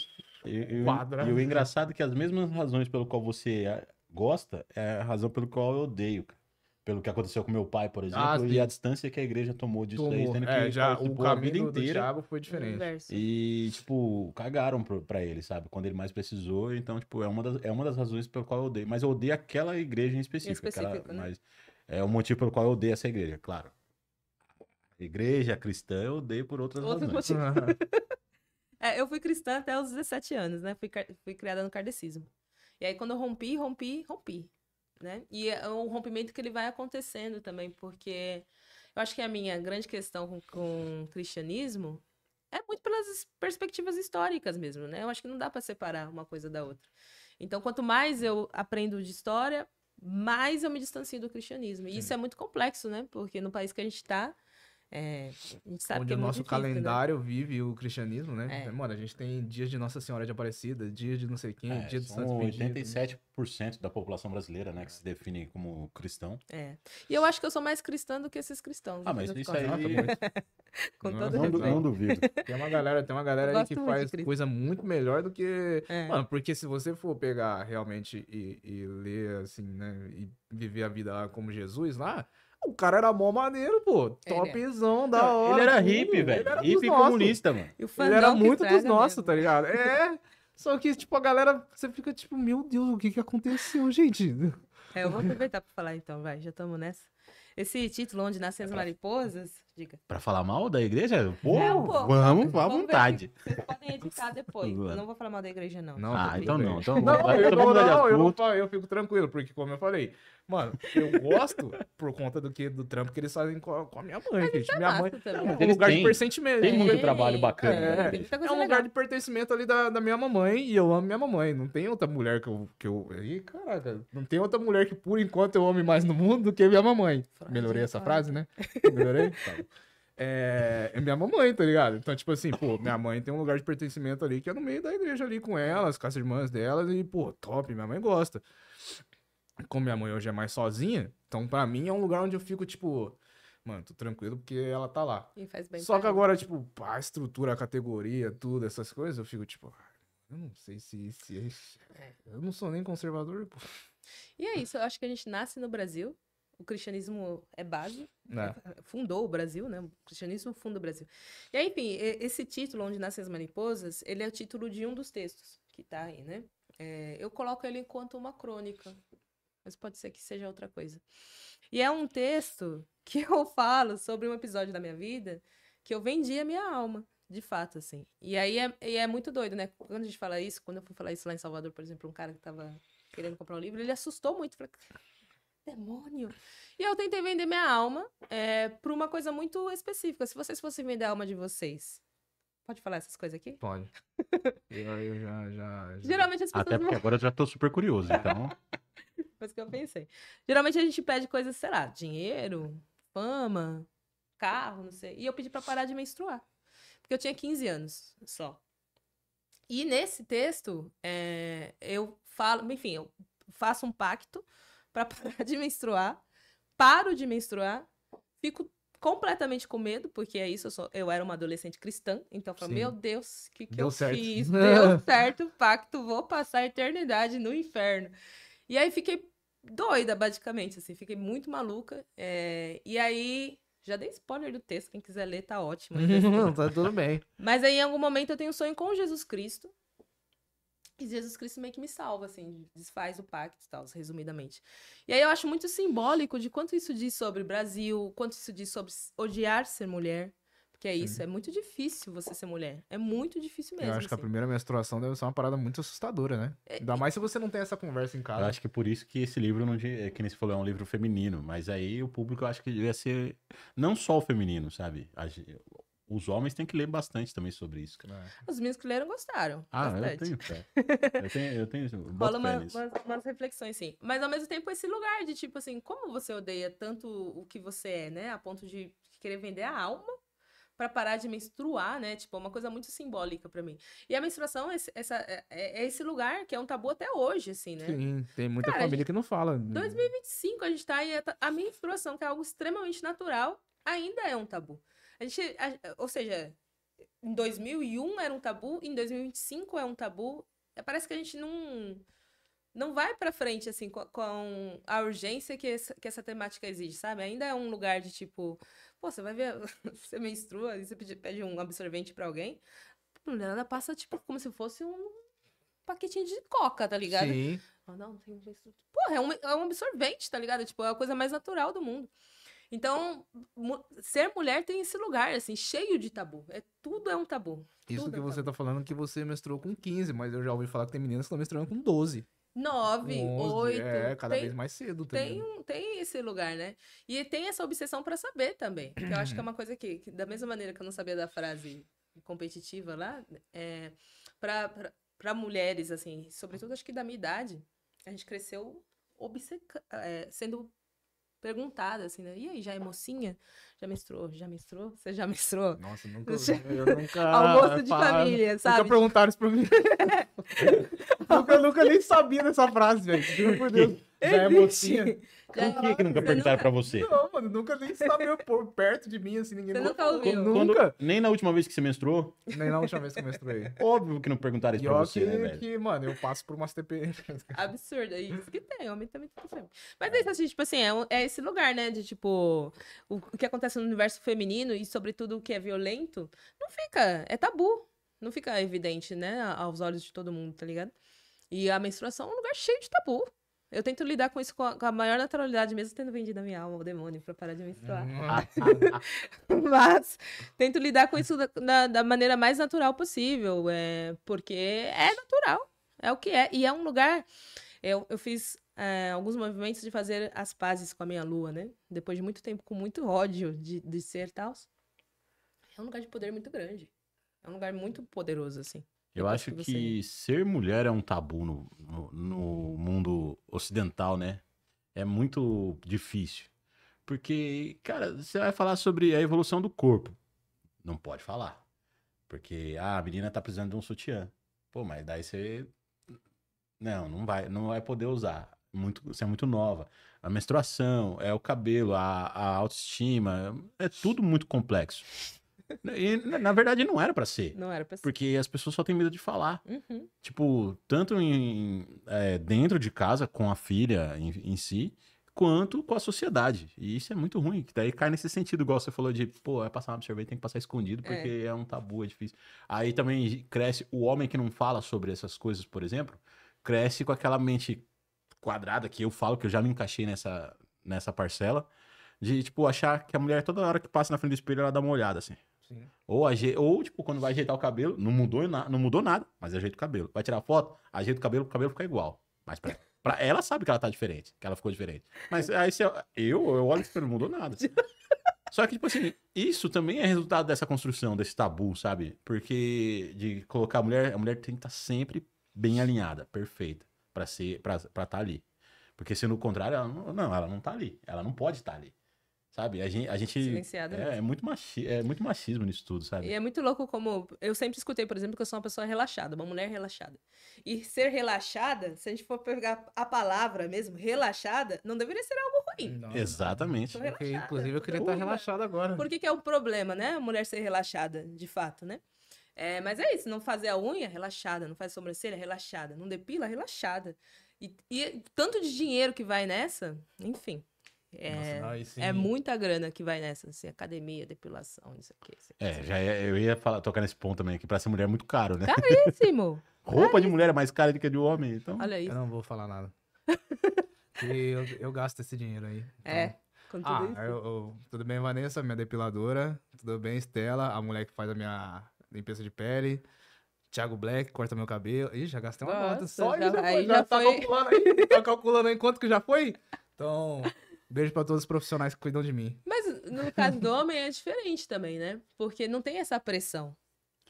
Quadra. E o engraçado é que as mesmas razões pelo qual você gosta é a razão pelo qual eu odeio, cara. Pelo que aconteceu com meu pai, por exemplo, sim. e a distância que a igreja tomou disso aí, sendo que já o participou a vida caminho do inteira. Thiago foi diferente. Inverso. E, tipo, cagaram pra ele, sabe? Quando ele mais precisou. Então, tipo, é uma das razões pelo qual eu odeio. Mas eu odeio aquela igreja em específico. Específico, né? Mas é o motivo pelo qual eu odeio essa igreja, claro. A igreja cristã eu odeio por outras Outro razões. motivo. Eu fui cristã até os 17 anos, né? Fui criada no kardecismo. E aí, quando eu rompi, né? E é um rompimento que ele vai acontecendo também, porque eu acho que a minha grande questão com o cristianismo é muito pelas perspectivas históricas mesmo, né? Eu acho que não dá para separar uma coisa da outra. Então, quanto mais eu aprendo de história, mais eu me distancio do cristianismo. E isso é muito complexo, né? Porque no país que a gente está, a gente sabe Onde que é o muito nosso difícil, né? calendário vive o cristianismo, né? É. Mano, a gente tem dias de Nossa Senhora de Aparecida, dias de não sei quem, dia de São Santo Expedito. 87% da população brasileira, né, que se define como cristão. E eu acho que eu sou mais cristã do que esses cristãos. Ah, mas no isso final de aí- contas. Com Não, todo não respeito. Não duvido. Tem uma galera Eu aí gosto que muito de faz Cristo. coisa muito melhor do que. É. Mano, porque se você for pegar realmente e ler assim, né? E viver a vida lá como Jesus lá, o cara era mó maneiro, pô. Ele é. Topzão, da hora. Ele era tudo. hippie, Ele velho. era dos Hippie nossos. comunista, mano. E o Ele fandom era que muito dos estraga nossos, mesmo. tá ligado? Só que, tipo, a galera, você fica tipo, meu Deus, o que que aconteceu, gente? Eu vou aproveitar pra falar então, vai, já estamos nessa. Esse título, Onde Nascem as Mariposas, Diga. Pra falar mal da igreja? Pô, É, um pouco. vamos à Vamos ver vontade. Vocês podem editar depois. Eu não vou falar mal da igreja, não. Não, Ah, tá tudo então bem. não. Então Não, vamos eu, vamos mudar de não, assunto. eu fico tranquilo, porque como eu falei, mano, eu gosto por conta do trampo que eles fazem com a minha mãe, gente. é Minha massa mãe também. é um Mas eles lugar de têm- persentimento. Tem muito Tem. trabalho bacana. É, né? Tem muita é coisa um legal. lugar de pertencimento ali da minha mamãe e eu amo minha mamãe. Não tem outra mulher que eu... Ih, caraca, não tem outra mulher que por enquanto eu ame mais no mundo do que minha mamãe. Frase Melhorei essa forte. frase, né? Melhorei? Tá bom. É minha mamãe, tá ligado? Então, tipo assim, pô, minha mãe tem um lugar de pertencimento ali que é no meio da igreja ali com elas, com as irmãs delas e, pô, top, minha mãe gosta. Como minha mãe hoje é mais sozinha, então pra mim é um lugar onde eu fico, tipo, mano, tô tranquilo porque ela tá lá. E faz bem Só pra que ela. agora, tipo, a estrutura, a categoria, tudo, essas coisas, eu fico, tipo, eu não sei se eu não sou nem conservador, pô. E é isso, eu acho que a gente nasce no Brasil. O cristianismo é base, É. fundou o Brasil, né? O cristianismo funda o Brasil. E aí, enfim, esse título, Onde Nascem as Mariposas, ele é o título de um dos textos que tá aí, né? Eu coloco ele enquanto uma crônica, mas pode ser que seja outra coisa. E é um texto que eu falo sobre um episódio da minha vida que eu vendi a minha alma, de fato, assim. E aí é muito doido, né? Quando a gente fala isso, quando eu fui falar isso lá em Salvador, por exemplo, um cara que tava querendo comprar um livro, ele assustou muito, falou, demônio. E eu tentei vender minha alma por uma coisa muito específica. Se vocês fossem vender a alma de vocês, pode falar essas coisas aqui? Pode. Eu já... Geralmente as pessoas Até porque agora eu já tô super curioso, então. Foi isso que eu pensei. Geralmente a gente pede coisas, sei lá, dinheiro, fama, carro, não sei. E eu pedi pra parar de menstruar. Porque eu tinha 15 anos só. E nesse texto, eu falo, enfim, eu faço um pacto pra parar de menstruar, paro de menstruar, fico completamente com medo, porque é isso, eu era uma adolescente cristã, então eu falo, Sim. meu Deus, o que Deu eu certo. fiz? Deu certo o pacto, vou passar a eternidade no inferno. E aí fiquei doida, basicamente, assim, fiquei muito maluca, e aí, já dei spoiler do texto, quem quiser ler tá ótimo. Não, tá tudo bem. Mas aí, em algum momento, eu tenho um sonho com Jesus Cristo. E Jesus Cristo meio que me salva, assim, desfaz o pacto e tal, resumidamente. E aí eu acho muito simbólico de quanto isso diz sobre o Brasil, quanto isso diz sobre odiar ser mulher. Porque é isso, é muito difícil você ser mulher. É muito difícil mesmo. Eu acho que a assim. primeira menstruação deve ser uma parada muito assustadora, né? Ainda mais se você não tem essa conversa em Eu casa. acho que por isso que esse livro, não, que nem você falou, é um livro feminino. Mas aí o público eu acho que devia ser não só o feminino, sabe? Os homens têm que ler bastante também sobre isso. Cara. Os meninos que leram gostaram. Ah, bastante. eu tenho fé. Eu tenho Rola boto fé nisso. umas reflexões, sim. Mas ao mesmo tempo, esse lugar de tipo assim, como você odeia tanto o que você é, né? A ponto de querer vender a alma pra parar de menstruar, né? Tipo, é uma coisa muito simbólica pra mim. E a menstruação é esse lugar que é um tabu até hoje, assim, né? Sim, tem muita Cara, família que não fala. 2025 a gente tá aí, a menstruação, que é algo extremamente natural, ainda é um tabu. Ou seja, em 2001 era um tabu, em 2025 é um tabu. Parece que a gente não vai pra frente, assim, com a urgência que essa temática exige, sabe? Ainda é um lugar de tipo, pô, você vai ver, você menstrua, e você pede um absorvente pra alguém, a mulherada passa, tipo, como se fosse um paquetinho de coca, tá ligado? Sim. Não tem menstruação. Porra, é um absorvente, tá ligado? Tipo, é a coisa mais natural do mundo. Então, ser mulher tem esse lugar, assim, cheio de tabu. Tudo é um tabu. Isso Tudo que é um você tabu. tá falando que você menstruou com 15, mas eu já ouvi falar que tem meninas que estão menstruando com 12. 9, 11, 8. cada vez mais cedo também. Tem esse lugar, né? E tem essa obsessão pra saber também. Que eu acho que é uma coisa que, da mesma maneira que eu não sabia da frase competitiva lá, pra mulheres, assim, sobretudo acho que da minha idade, a gente cresceu sendo perguntada, assim, né? E aí, já é mocinha? Já menstruou? Já menstruou? Você já menstruou? Nossa, eu nunca... Almoço de família, sabe? Nunca perguntaram isso pra mim. eu nunca nem sabia dessa frase, velho. Juro por Deus. Já é mocinha. Por que nunca perguntaram pra você? Não, mano, nunca nem sabia por perto de mim, assim, ninguém Você nunca nunca falou. ouviu? Nunca. Nem na última vez que você menstruou? Nem na última vez que eu menstruei. Óbvio que não perguntaram isso pra Pior você, né, velho? que, mano, eu passo por umas TPM. Absurdo, é isso que tem, homem também tem problema. Mas é isso, assim, tipo assim, é esse lugar, né, de tipo, o que acontece no universo feminino e sobretudo o que é violento, não fica, é tabu, não fica evidente, né, aos olhos de todo mundo, tá ligado? E a menstruação é um lugar cheio de tabu. Eu tento lidar com isso com a maior naturalidade, mesmo tendo vendido a minha alma ao demônio pra parar de menstruar. Mas tento lidar com isso da maneira mais natural possível, porque é natural, é o que é. E é um lugar. Eu fiz alguns movimentos de fazer as pazes com a minha lua, né? Depois de muito tempo, com muito ódio de ser tal. É um lugar de poder muito grande. É um lugar muito poderoso, assim. Eu acho que ser mulher é um tabu no mundo ocidental, né? É muito difícil. Porque, cara, você vai falar sobre a evolução do corpo. Não pode falar. Porque a menina tá precisando de um sutiã. Pô, mas daí você... não vai poder usar. Você é muito nova. A menstruação, é o cabelo, a autoestima, é tudo muito complexo. E, na verdade, não era pra ser. Não era pra ser. Porque as pessoas só têm medo de falar. Uhum. Tipo, tanto dentro de casa, com a filha em si, quanto com a sociedade. E isso é muito ruim, que daí cai nesse sentido, igual você falou de, pô, vai passar um absorvente, tem que passar escondido, porque é um tabu, é difícil. Aí também cresce o homem que não fala sobre essas coisas, por exemplo, cresce com aquela mente quadrada, que eu falo que eu já me encaixei nessa parcela, de, tipo, achar que a mulher, toda hora que passa na frente do espelho, ela dá uma olhada, assim. Sim. Ou, tipo, quando vai ajeitar o cabelo, não mudou nada, mas ajeita o cabelo. Vai tirar foto, ajeita o cabelo fica igual. Mas pra ela sabe que ela tá diferente, que ela ficou diferente. Mas aí eu olho e não mudou nada. Só que, tipo assim, isso também é resultado dessa construção, desse tabu, sabe? Porque de colocar a mulher tem que estar sempre bem alinhada, perfeita, pra estar ali. Porque se no contrário, ela não tá ali. Ela não pode estar ali. Sabe? A gente Silenciada mesmo. é muito machismo nisso tudo, sabe? E é muito louco como... Eu sempre escutei, por exemplo, que eu sou uma pessoa relaxada, uma mulher relaxada. E ser relaxada, se a gente for pegar a palavra mesmo, relaxada, não deveria ser algo ruim. Não, Exatamente. Sou relaxada. inclusive, eu queria estar relaxado agora. Por que é o problema, né? A mulher ser relaxada, de fato, né? Mas é isso, não fazer a unha, relaxada. Não faz a sobrancelha, relaxada. Não depila, relaxada. E tanto de dinheiro que vai nessa, enfim... Nossa, aí sim. É muita grana que vai nessa, assim, academia, depilação, isso aqui. Eu ia tocar nesse ponto também, que pra ser mulher é muito caro, né? Caríssimo! Roupa de mulher é mais cara do que a de homem, então... Olha Eu isso. não vou falar nada. Porque eu gasto esse dinheiro aí. Então... Com tudo isso. Tudo bem, Vanessa, minha depiladora. Tudo bem, Estela, a mulher que faz a minha limpeza de pele. Thiago Black, corta meu cabelo. Ih, já gastei uma nota. Só já tá foi. calculando aí. Tá calculando aí quanto que já foi? Então... Beijo pra todos os profissionais que cuidam de mim. Mas no caso do homem é diferente também, né? Porque não tem essa pressão.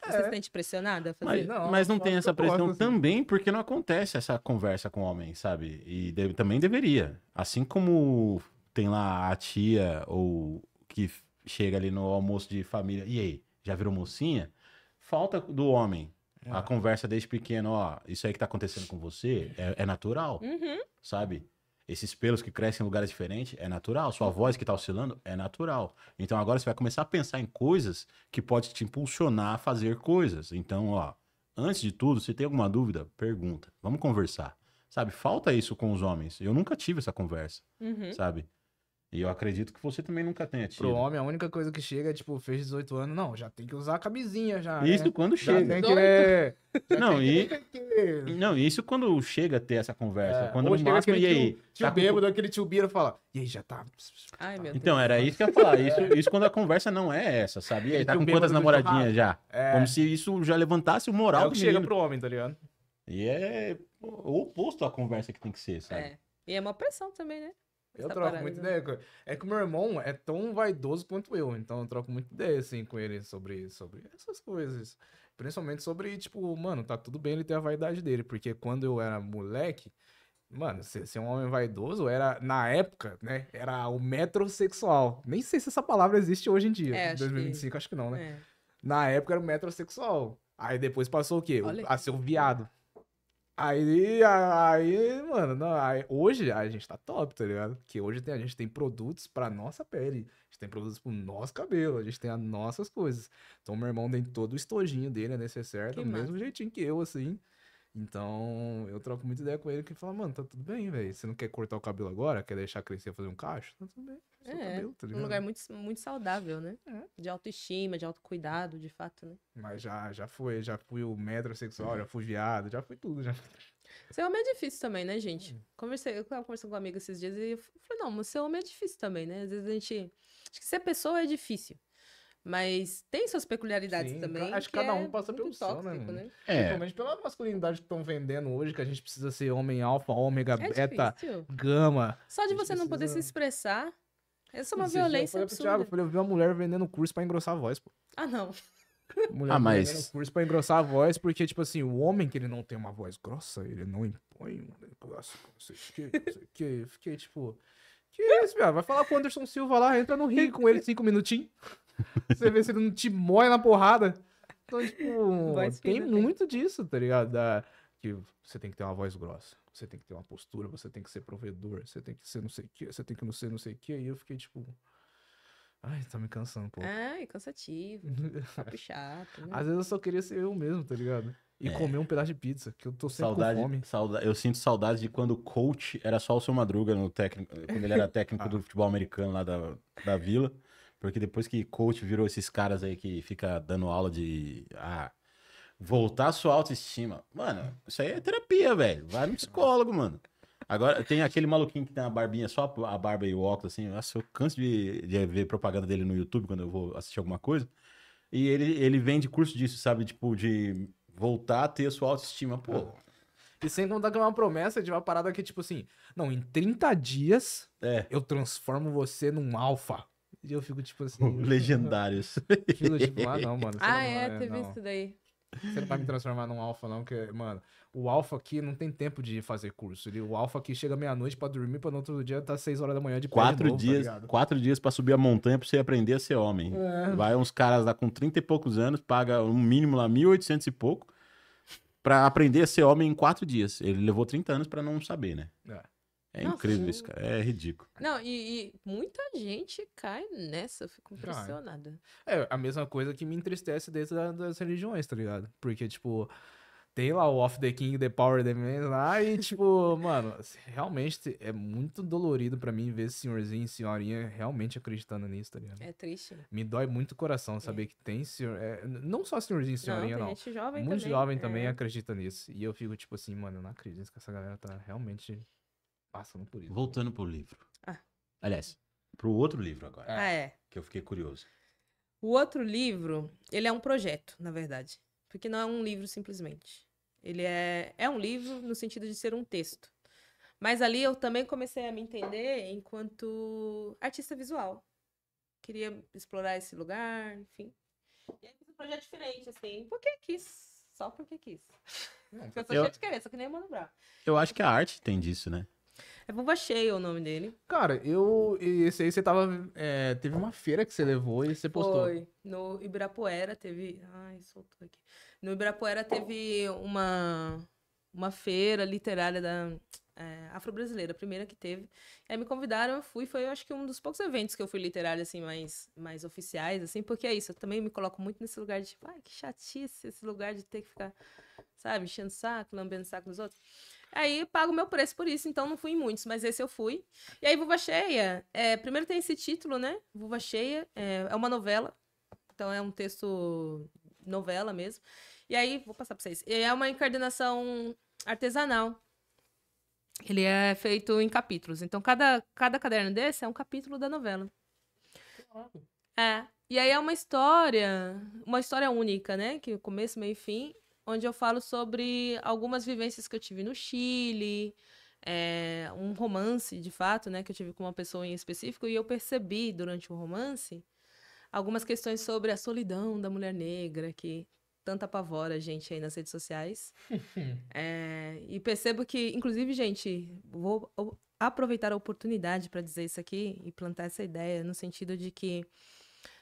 Você se sente pressionada a fazer? Mas não tem essa pressão assim. também porque não acontece essa conversa com o homem, sabe? E também deveria. Assim como tem lá a tia ou que chega ali no almoço de família, e aí, já virou mocinha? Falta do homem. A conversa desde pequeno, ó, isso aí que tá acontecendo com você é natural, sabe? Esses pelos que crescem em lugares diferentes é natural. Sua voz que tá oscilando é natural. Então agora você vai começar a pensar em coisas que pode te impulsionar a fazer coisas. Então, ó, antes de tudo, se tem alguma dúvida, pergunta. Vamos conversar. Sabe? Falta isso com os homens. Eu nunca tive essa conversa, sabe? E eu acredito que você também nunca tenha tido. Pro homem, a única coisa que chega é, tipo, fez 18 anos. Não, já tem que usar a camisinha já. Isso né? quando Já chega. tem que... Não, isso quando chega a ter essa conversa. Quando Ou no chega máximo, aquele e aí? tio Tá com- bêbado, aquele tio Bira fala, e aí, já tá... Ai, meu Deus. Então, era isso que eu ia falar. Isso quando a conversa não é essa, sabe? E aí, tá Tio com bêbado quantas do namoradinhas já? É. Como se isso já levantasse o moral É o do que chega menino. pro homem, tá ligado? E é o oposto à conversa que tem que ser, sabe? E é uma pressão também, né? Eu Essa troco parada, muita né? ideia. É que o meu irmão é tão vaidoso quanto eu, então eu troco muita ideia, assim, com ele sobre essas coisas. Principalmente sobre, tipo, mano, tá tudo bem ele ter a vaidade dele, porque quando eu era moleque, mano, ser um homem vaidoso era, na época, né, era o metrosexual. Nem sei se essa palavra existe hoje em dia, em Acho 2025, acho que não, né? É. Na época era o metrosexual. Aí depois passou o quê? Olha A ser o viado. Aí, mano, não, hoje a gente tá top, tá ligado? Porque hoje a gente tem produtos pra nossa pele, a gente tem produtos pro nosso cabelo, a gente tem as nossas coisas. Então, meu irmão tem todo o estojinho dele, é necessário, Que do mesmo massa. jeitinho que eu, assim. Então, eu troco muita ideia com ele, que fala, mano, tá tudo bem, velho. Você não quer cortar o cabelo agora? Quer deixar crescer, fazer um cacho? Tá tudo bem. Seu cabelo, tá Um ligado? lugar muito, muito saudável, né? De autoestima, de autocuidado, de fato, né? Mas já fui o metrosexual, já fui viado, já fui tudo, já. Ser homem é difícil também, né, gente? Eu tava conversando com uma amiga esses dias e eu falei, não, mas ser homem é difícil também, né? Às vezes a gente... Acho que ser pessoa é difícil. Mas tem suas peculiaridades Sim, também, acho que que cada um é passa pelo muito seu, tóxico, né? né? Principalmente pela masculinidade que estão vendendo hoje, que a gente precisa ser homem alfa, ômega, É beta, difícil. gama. Só de A gente você não poder se precisa- expressar, essa é uma Esses dias violência eu falei pro Thiago, absurda. eu vi uma mulher vendendo curso pra engrossar a voz, pô. Ah, não. Mulher Ah, mas- vendendo curso pra engrossar a voz, porque, tipo assim, o homem que ele não tem uma voz grossa, ele não impõe um negócio, não sei o que, não sei o que. Eu fiquei, tipo, que isso, viado? Vai falar com o Anderson Silva lá, entra no ringue com ele 5 minutinhos. Você vê se ele não te moe na porrada. Então, tipo, Voz tem fina, tem. muito disso, tá ligado? Que você tem que ter uma voz grossa, você tem que ter uma postura, você tem que ser provedor, você tem que ser não sei o que, você tem que não ser não sei o que. E eu fiquei, tipo, ai, tá me cansando um pouco. Ai, cansativo. Papo chato, né? Às vezes eu só queria ser eu mesmo, tá ligado? E comer um pedaço de pizza, que eu tô sempre com fome. Eu sinto saudade de quando o coach era só o seu Madruga no técnico, quando ele era técnico do futebol americano lá da Vila. Porque depois que coach virou esses caras aí que fica dando aula de voltar a sua autoestima. Mano, isso aí é terapia, velho. Vai no psicólogo, mano. Agora, tem aquele maluquinho que tem a barbinha, só a barba e o óculos, assim. Nossa, eu canso de ver propaganda dele no YouTube quando eu vou assistir alguma coisa. E ele vende curso disso, sabe? Tipo, de voltar a ter a sua autoestima. Pô, E sem contar que é uma promessa de uma parada que, tipo assim, não, em 30 dias eu transformo você num alfa. E eu fico, tipo assim. legendários. Fico, tipo, não, mano. Você Ah, não, teve não. isso daí. Você não vai me transformar num alfa, não, porque, mano, o alfa aqui não tem tempo de fazer curso. O alfa aqui chega meia-noite pra dormir, pra no outro dia tá 6 horas da manhã de pé de novo, tá ligado? 4 dias pra subir a montanha pra você aprender a ser homem. É. Vai uns caras lá com 30 e poucos anos, paga um mínimo lá 1.800 e pouco, pra aprender a ser homem em 4 dias. Ele levou 30 anos pra não saber, né? É Nossa, incrível isso, cara. É ridículo. Não, e muita gente cai nessa, eu fico Cai. impressionada. É a mesma coisa que me entristece dentro das religiões, tá ligado? Porque, tipo, tem lá o Of the King, The Power, The Man lá, e, tipo, mano, realmente é muito dolorido pra mim ver esse senhorzinho e senhorinha realmente acreditando nisso, tá ligado? É triste. Né? Me dói muito o coração saber que tem senhor. Não só senhorzinho e senhorinha, tem não. gente jovem Muito também. jovem também acredita nisso. E eu fico, tipo assim, mano, eu não acredito que essa galera tá realmente passando por isso. Voltando pro livro. Ah. Aliás, pro outro livro agora, Ah, é. que eu fiquei curioso. O outro livro, ele é um projeto, na verdade. Porque não é um livro simplesmente. Ele é um livro no sentido de ser um texto. Mas ali eu também comecei a me entender enquanto artista visual. Queria explorar esse lugar, enfim. E aí fiz um projeto diferente, assim, porque quis. Só porque quis. Porque eu sou cheia de querer, só que nem o Mano Brown. Eu acho que a arte tem disso, né? É Vulva Cheia o nome dele. Cara, esse aí você tava. Teve uma feira que você levou e você postou. Foi. No Ibirapuera teve. Ai, soltou aqui. No Ibirapuera teve uma feira literária da afro-brasileira, a primeira que teve. Aí me convidaram, eu fui. Foi, eu acho que um dos poucos eventos que eu fui literário, assim, mais oficiais, assim, porque é isso. Eu também me coloco muito nesse lugar de, tipo, ai, que chatice, esse lugar de ter que ficar, sabe, enchendo o saco, lambendo o saco dos outros. Aí eu pago o meu preço por isso, então não fui em muitos, mas esse eu fui. E aí, Vulva Cheia, primeiro tem esse título, né? Vulva Cheia, é uma novela. Então é um texto novela mesmo. E aí, vou passar pra vocês. É uma encadernação artesanal. Ele é feito em capítulos. Então, cada caderno desse é um capítulo da novela. E aí é uma história única, né? Que começo, meio e fim, onde eu falo sobre algumas vivências que eu tive no Chile, um romance, de fato, né? Que eu tive com uma pessoa em específico, e eu percebi durante o romance algumas questões sobre a solidão da mulher negra, que tanto apavora a gente aí nas redes sociais. E percebo que, inclusive, gente, vou aproveitar a oportunidade para dizer isso aqui e plantar essa ideia, no sentido de que,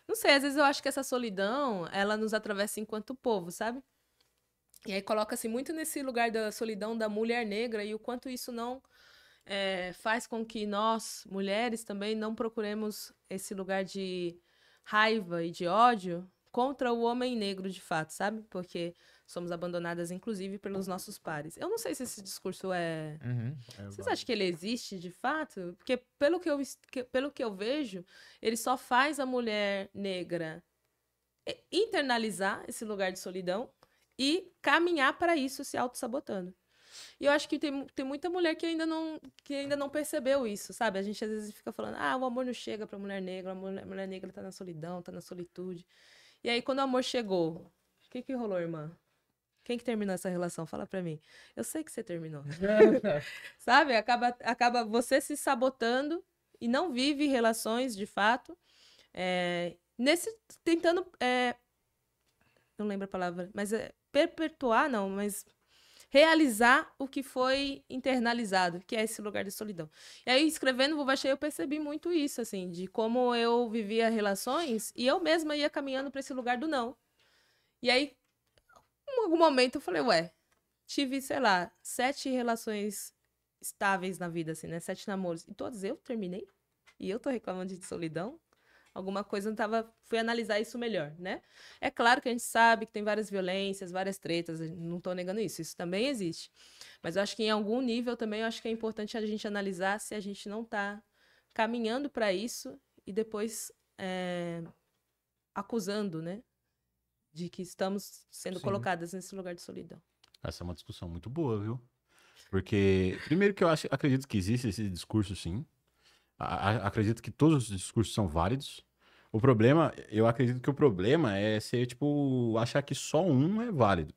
não sei, às vezes eu acho que essa solidão, ela nos atravessa enquanto povo, sabe? E aí coloca-se muito nesse lugar da solidão da mulher negra e o quanto isso não faz com que nós, mulheres, também não procuremos esse lugar de raiva e de ódio contra o homem negro, de fato, sabe? Porque somos abandonadas, inclusive, pelos nossos pares. Eu não sei se esse discurso Vocês acham que ele existe, de fato? Porque, pelo que eu vejo, ele só faz a mulher negra internalizar esse lugar de solidão e caminhar para isso se auto-sabotando. E eu acho que tem muita mulher que ainda não percebeu isso, sabe? A gente às vezes fica falando, o amor não chega pra mulher negra, a mulher negra tá na solidão, tá na solitude. E aí, quando o amor chegou, o que rolou, irmã? Quem que terminou essa relação? Fala pra mim. Eu sei que você terminou. Sabe? Acaba você se sabotando e não vive relações, de fato, tentando, não lembro a palavra, mas perpetuar, não, mas realizar o que foi internalizado, que é esse lugar de solidão. E aí, escrevendo Vulva Cheia, eu percebi muito isso, assim, de como eu vivia relações e eu mesma ia caminhando para esse lugar do não. E aí, em algum momento, eu falei, tive, sei lá, 7 relações estáveis na vida, assim, né? 7 namoros. E todos eu terminei. E eu tô reclamando de solidão. Alguma coisa não tava... Fui analisar isso melhor, né? É claro que a gente sabe que tem várias violências, várias tretas, não tô negando isso. Isso também existe. Mas eu acho que em algum nível também, eu acho que é importante a gente analisar se a gente não tá caminhando para isso e depois acusando, né? De que estamos sendo colocadas nesse lugar de solidão. Essa é uma discussão muito boa, viu? Porque, primeiro que eu acredito que existe esse discurso, sim. Acredito que todos os discursos são válidos. Eu acredito que o problema é ser, tipo, achar que só um é válido.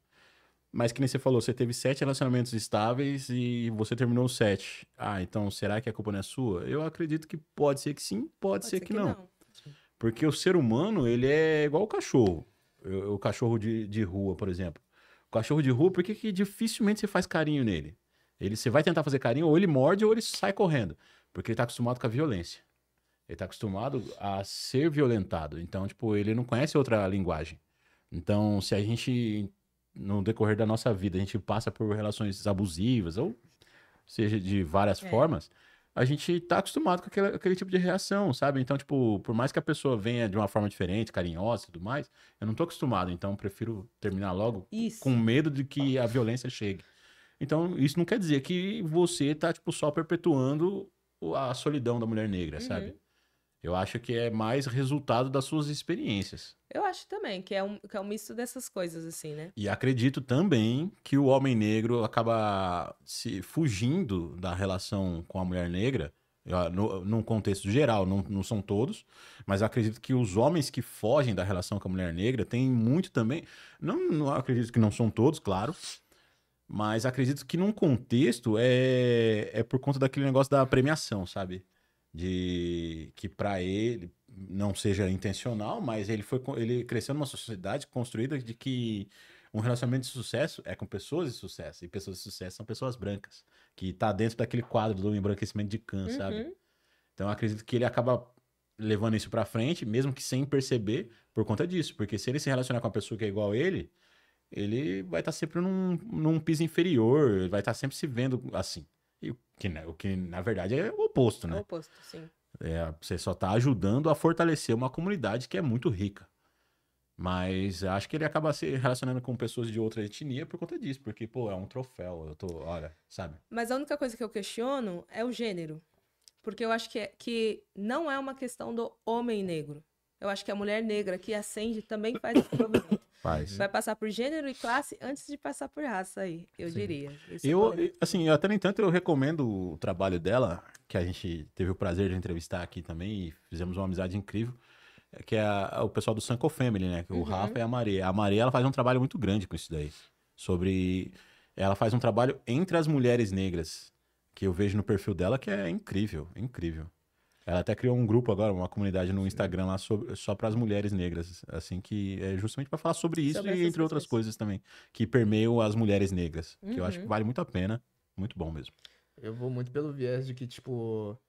Mas que nem você falou, você teve 7 relacionamentos estáveis e você terminou os 7. Então será que a culpa não é sua? Eu acredito que pode ser que sim, pode ser que não. Porque o ser humano, ele é igual o cachorro. O cachorro de rua, por exemplo. O cachorro de rua, por que dificilmente você faz carinho nele? Você vai tentar fazer carinho, ou ele morde ou ele sai correndo. Porque ele tá acostumado com a violência. Ele tá acostumado a ser violentado. Então, tipo, ele não conhece outra linguagem. Então, se a gente, no decorrer da nossa vida, a gente passa por relações abusivas, ou seja, de várias formas, a gente tá acostumado com aquele tipo de reação, sabe? Então, tipo, por mais que a pessoa venha de uma forma diferente, carinhosa e tudo mais, eu não tô acostumado. Então, eu prefiro terminar logo com medo de que a violência chegue. Então, isso não quer dizer que você tá, tipo, só perpetuando a solidão da mulher negra, sabe? Eu acho que é mais resultado das suas experiências. Eu acho também que é um misto dessas coisas, assim, né? E acredito também que o homem negro acaba se fugindo da relação com a mulher negra, num contexto geral, não são todos, mas acredito que os homens que fogem da relação com a mulher negra têm muito também. Não acredito que não são todos, claro. Mas acredito que num contexto é por conta daquele negócio da premiação, sabe? De que para ele não seja intencional, mas ele cresceu numa sociedade construída de que um relacionamento de sucesso é com pessoas de sucesso, e pessoas de sucesso são pessoas brancas, que tá dentro daquele quadro do embranquecimento de Kant, sabe? Então eu acredito que ele acaba levando isso pra frente, mesmo que sem perceber, por conta disso, porque se ele se relacionar com uma pessoa que é igual a ele vai estar sempre num piso inferior, ele vai estar sempre se vendo assim. E o que na verdade é o oposto, né? É o oposto, sim. Você só está ajudando a fortalecer uma comunidade que é muito rica. Mas acho que ele acaba se relacionando com pessoas de outra etnia por conta disso, porque, pô, é um troféu, olha, sabe? Mas a única coisa que eu questiono é o gênero. Porque eu acho que não é uma questão do homem negro. Eu acho que a mulher negra que ascende também faz esse movimento. Vai passar por gênero e classe antes de passar por raça aí, eu diria. Assim, até nem tanto eu recomendo o trabalho dela, que a gente teve o prazer de entrevistar aqui também e fizemos uma amizade incrível, que é o pessoal do Sanko Family, né? O Rafa e a Maria. A Maria, ela faz um trabalho muito grande com isso daí. Ela faz um trabalho entre as mulheres negras, que eu vejo no perfil dela, que é incrível, incrível. Ela até criou um grupo agora, uma comunidade no Instagram lá só para as mulheres negras, assim, que é justamente para falar sobre isso e entre outras coisas também, que permeiam as mulheres negras, que eu acho que vale muito a pena, muito bom mesmo. Eu vou muito pelo viés de que, tipo,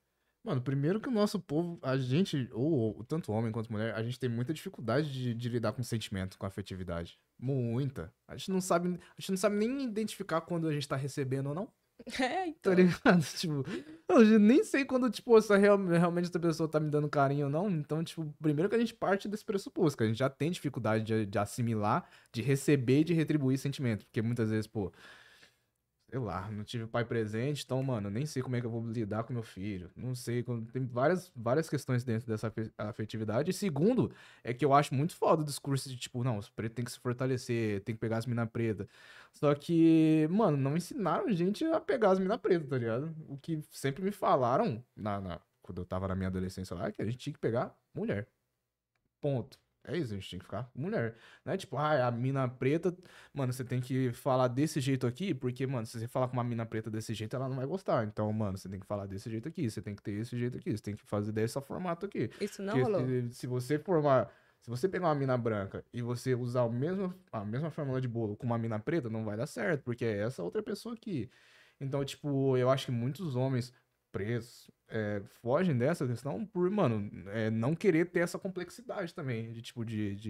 mano, primeiro que o nosso povo, a gente, ou tanto homem quanto mulher, a gente tem muita dificuldade de lidar com sentimento, com afetividade. Muita. A gente não sabe nem identificar quando a gente tá recebendo ou não. Então. Tá ligado? Tipo, eu nem sei quando, tipo, realmente essa pessoa tá me dando carinho ou não. Então, tipo, primeiro que a gente parte desse pressuposto, que a gente já tem dificuldade de assimilar, de receber e de retribuir sentimento. Porque muitas vezes, pô, sei lá, não tive pai presente, então, mano, eu nem sei como é que eu vou lidar com meu filho. Não sei, tem várias questões dentro dessa afetividade. E segundo, é que eu acho muito foda o discurso de, tipo, não, os pretos têm que se fortalecer, tem que pegar as mina preta. Só que, mano, não ensinaram a gente a pegar as mina preta, tá ligado? O que sempre me falaram, quando eu tava na minha adolescência lá, é que a gente tinha que pegar mulher. Ponto. É isso, a gente tem que ficar com mulher. Não é tipo, a mina preta, mano, você tem que falar desse jeito aqui, porque, mano, se você falar com uma mina preta desse jeito, ela não vai gostar. Então, mano, você tem que falar desse jeito aqui, você tem que ter esse jeito aqui, você tem que fazer desse formato aqui. Isso não Porque rolou. se você se você pegar uma mina branca e você usar a mesma fórmula de bolo com uma mina preta, não vai dar certo, porque é essa outra pessoa aqui. Então, tipo, eu acho que muitos homens presos fogem dessa questão por, mano, não querer ter essa complexidade também, de tipo,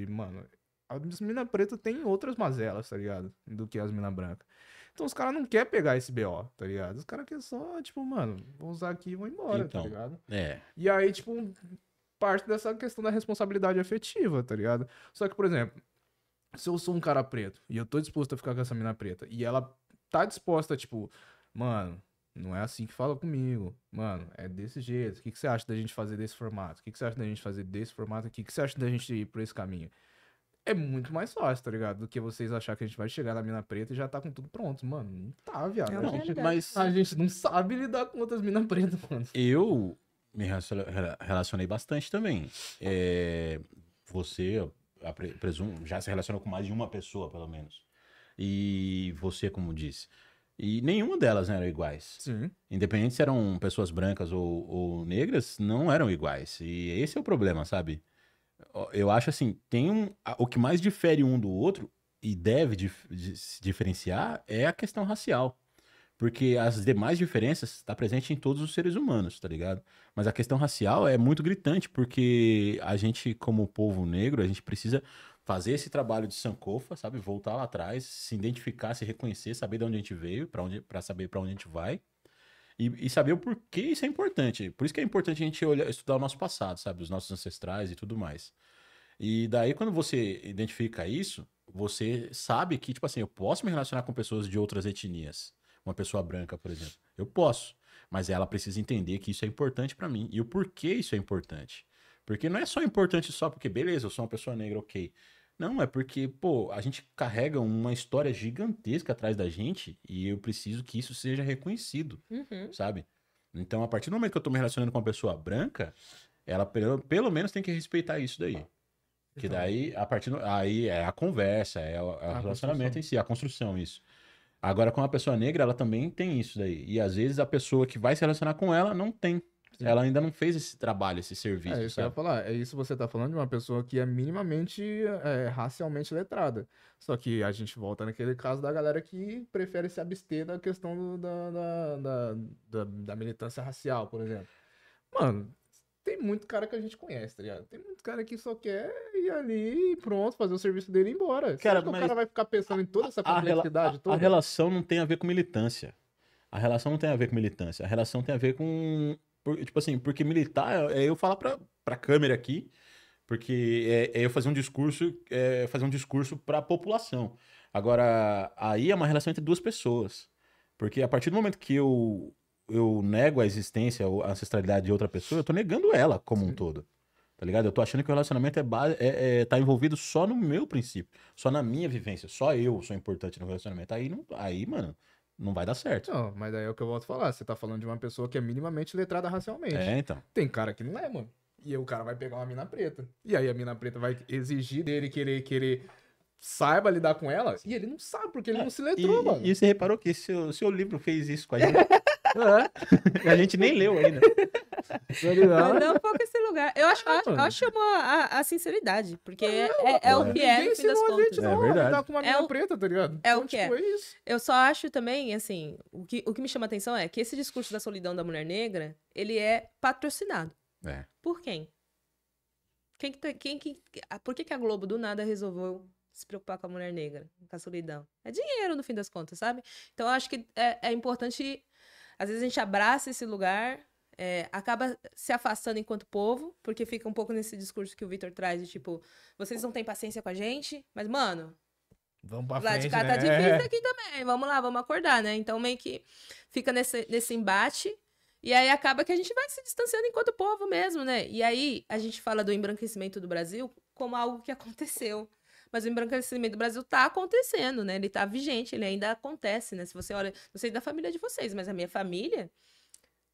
mano, as mina preta tem outras mazelas, tá ligado? Do que as mina branca. Então os caras não querem pegar esse BO, tá ligado? Os caras querem só, tipo, mano, vou usar aqui e vou embora, tá Então, ligado? é. E aí, tipo, parte dessa questão da responsabilidade afetiva, tá ligado? Só que, por exemplo, se eu sou um cara preto e eu tô disposto a ficar com essa mina preta e ela tá disposta, tipo, mano, não é assim que fala comigo, mano, é desse jeito. O que que você acha da gente fazer desse formato? O que que você acha da gente fazer desse formato aqui? O que você acha da gente ir por esse caminho? É muito mais fácil, tá ligado? Do que vocês achar que a gente vai chegar na mina preta e já tá com tudo pronto. Mano, não tá, viado. É A uma gente, realidade. Mas a gente não sabe lidar com outras minas pretas, mano. eu me relacionei bastante também. Você, eu presumo, já se relacionou com mais de uma pessoa, pelo menos. E você, como disse. E nenhuma delas eram iguais. Sim. Independente se eram pessoas brancas ou negras, não eram iguais. E esse é o problema, sabe? Eu acho assim, o que mais difere um do outro e deve se diferenciar é a questão racial. Porque as demais diferenças estão presentes em todos os seres humanos, tá ligado? Mas a questão racial é muito gritante, porque a gente, como povo negro, a gente precisa fazer esse trabalho de sankofa, sabe? Voltar lá atrás, se identificar, se reconhecer, saber de onde a gente veio, para saber para onde a gente vai. E saber o porquê isso é importante. Por isso que é importante a gente estudar o nosso passado, sabe? Os nossos ancestrais e tudo mais. E daí, quando você identifica isso, você sabe que, tipo assim, eu posso me relacionar com pessoas de outras etnias. Uma pessoa branca, por exemplo. Eu posso. Mas ela precisa entender que isso é importante pra mim. E o porquê isso é importante. Porque não é só importante só porque, beleza, eu sou uma pessoa negra, ok. Não, é porque, pô, a gente carrega uma história gigantesca atrás da gente e eu preciso que isso seja reconhecido, Uhum. sabe? Então, a partir do momento que eu tô me relacionando com uma pessoa branca, ela pelo menos tem que respeitar isso daí. Que Então, daí, aí é a conversa, é o a relacionamento construção. em si, a construção, isso. Agora, com a pessoa negra, ela também tem isso daí. E às vezes a pessoa que vai se relacionar com ela não tem. Sim. Ela ainda não fez esse trabalho, esse É serviço, isso que eu ia sabe? falar. É isso que você tá falando de uma pessoa que é minimamente racialmente letrada. Só que a gente volta naquele caso da galera que prefere se abster da questão da militância racial, por exemplo. Mano, tem muito cara que a gente conhece, tá ligado? Tem muito cara que só quer ir ali e pronto, fazer o serviço dele e ir embora. Você Cara, acha que o mas cara vai ficar pensando em toda essa a, complexidade a toda? relação não tem a ver com militância. A relação não tem a ver com militância. A relação tem a ver com. Tipo assim, porque militar é eu falar pra câmera aqui, porque é eu fazer um discurso pra população. Agora, aí é uma relação entre duas pessoas. Porque a partir do momento que eu nego a existência ou a ancestralidade de outra pessoa, eu tô negando ela como um Sim. todo. Tá ligado? Eu tô achando que o relacionamento tá envolvido só no meu princípio, só na minha vivência, só eu sou importante no relacionamento. Aí, mano, não vai dar certo. Não, mas daí é o que eu volto a falar. Você tá falando de uma pessoa que é minimamente letrada racialmente. Então. Tem cara que não é, mano. E aí o cara vai pegar uma mina preta. E aí a mina preta vai exigir dele querer saiba lidar com ela. E ele não sabe, porque ele não se letrou, mano. E você reparou que seu livro fez isso com a gente? É, A gente nem leu ainda. tá ligado? Mas não pouco esse lugar. Eu acho mano. a sinceridade, porque é o que é, Ninguém no fim das ensinou a gente contas. não a verdade. lidar com uma É mina o- preta, tá ligado? é o Então, que tipo, é. é isso. Eu só acho também, assim, o que me chama a atenção é que esse discurso da solidão da mulher negra, ele é patrocinado. É. Por quem? Por que a Globo do nada resolveu se preocupar com a mulher negra, com a solidão? É dinheiro, no fim das contas, sabe? Então, eu acho que é importante, às vezes a gente abraça esse lugar, acaba se afastando enquanto povo, porque fica um pouco nesse discurso que o Vitor traz, de tipo, vocês não têm paciência com a gente, mas, mano, Vamos pra Lá frente, de cá né? tá difícil aqui também. Vamos lá, vamos acordar, né? Então meio que fica nesse embate. E aí acaba que a gente vai se distanciando enquanto povo mesmo, né? E aí a gente fala do embranquecimento do Brasil como algo que aconteceu. Mas o embranquecimento do Brasil tá acontecendo, né? Ele tá vigente, ele ainda acontece, né? Se você olha, não sei da família de vocês, mas a minha família,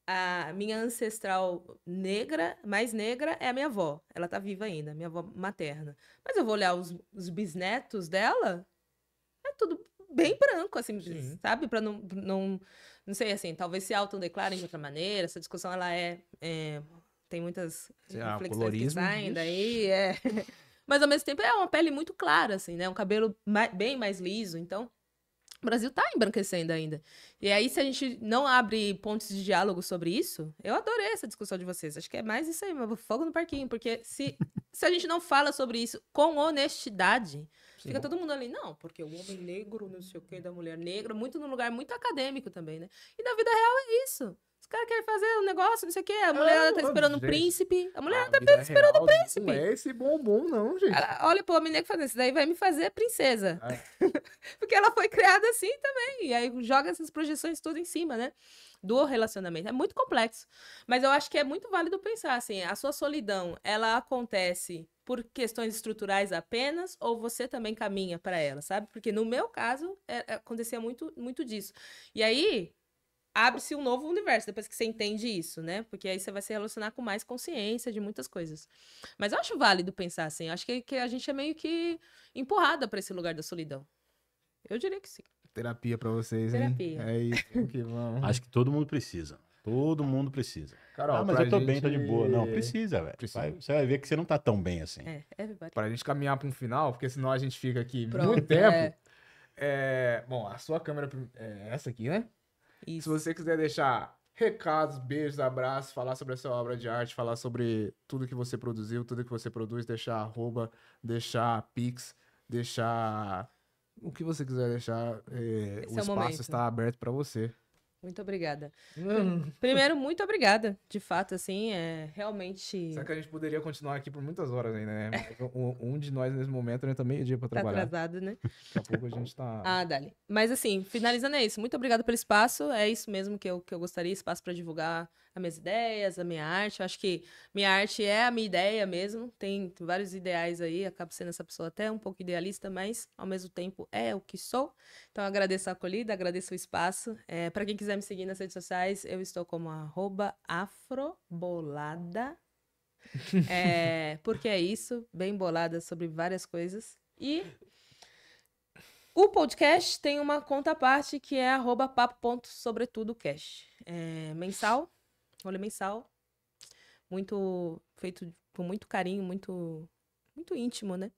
a minha ancestral negra, mais negra, é a minha avó. Ela tá viva ainda, minha avó materna. Mas eu vou olhar os bisnetos dela, é tudo bem branco, assim, Sim. sabe? Pra não sei, assim, talvez se autodeclarem de outra maneira. Essa discussão, ela tem muitas reflexões que colorismo, saem ixi. daí, Mas, ao mesmo tempo, é uma pele muito clara, assim, né? Um cabelo bem mais liso. Então, o Brasil tá embranquecendo ainda. E aí, se a gente não abre pontos de diálogo sobre isso, eu adorei essa discussão de vocês. Acho que é mais isso aí, fogo no parquinho. Porque se a gente não fala sobre isso com honestidade, fica todo mundo ali, não, porque o homem negro, não sei o quê, da mulher negra, muito num lugar muito acadêmico também, né? E na vida real é isso. Os caras querem fazer um negócio, não sei o quê, a mulher tá esperando um gente. príncipe, a mulher A vida esperando real um príncipe. não é esse bombom, não, gente. Ela olha pro homem negro fazendo isso daí vai me fazer princesa. É. Porque ela foi criada assim também. E aí joga essas projeções tudo em cima, né? Do relacionamento. É muito complexo. Mas eu acho que é muito válido pensar assim, a sua solidão, ela acontece por questões estruturais apenas ou você também caminha para ela, sabe? Porque no meu caso, acontecia muito, muito disso. E aí abre-se um novo universo depois que você entende isso, né? Porque aí você vai se relacionar com mais consciência de muitas coisas. Mas eu acho válido pensar assim. Eu acho que a gente é meio que empurrada para esse lugar da solidão. Eu diria que sim. Terapia pra vocês, hein? Terapia. É isso que vamos. Acho que todo mundo precisa. Todo mundo precisa. Carol, Mas pra eu tô bem, tô de gente- boa. Não, precisa, velho. Precisa. Você vai ver que você não tá tão bem assim. Everybody. Pra gente caminhar pra um final, porque senão a gente fica aqui Pronto, muito tempo. Bom, a sua câmera é essa aqui, né? Se Isso. você quiser deixar recados, beijos, abraços, falar sobre a sua obra de arte, falar sobre tudo que você produziu, tudo que você produz, deixar arroba, deixar pix, deixar o que você quiser deixar, o Esse é o espaço momento. está aberto para você. Muito obrigada. Primeiro, muito obrigada. De fato, assim, realmente Só que a gente poderia continuar aqui por muitas horas ainda, né? Mas um de nós nesse momento ainda tá meio-dia para tá trabalhar. atrasado, né? Daqui a pouco a gente tá. Ah, Dali. Mas assim, finalizando é isso. Muito obrigada pelo espaço. É isso mesmo que eu gostaria, espaço para divulgar as minhas ideias, a minha arte. Eu acho que minha arte é a minha ideia mesmo. Tem vários ideais aí. Acabo sendo essa pessoa até um pouco idealista, mas ao mesmo tempo é o que sou. Então agradeço a acolhida, agradeço o espaço. Para quem quiser me seguir nas redes sociais, eu estou como @afrobolada. Porque é isso, bem bolada sobre várias coisas. E o podcast tem uma conta à parte que é @papo.sobretudocast. Mensal, rolê mensal, muito feito com muito carinho, muito, muito íntimo, né?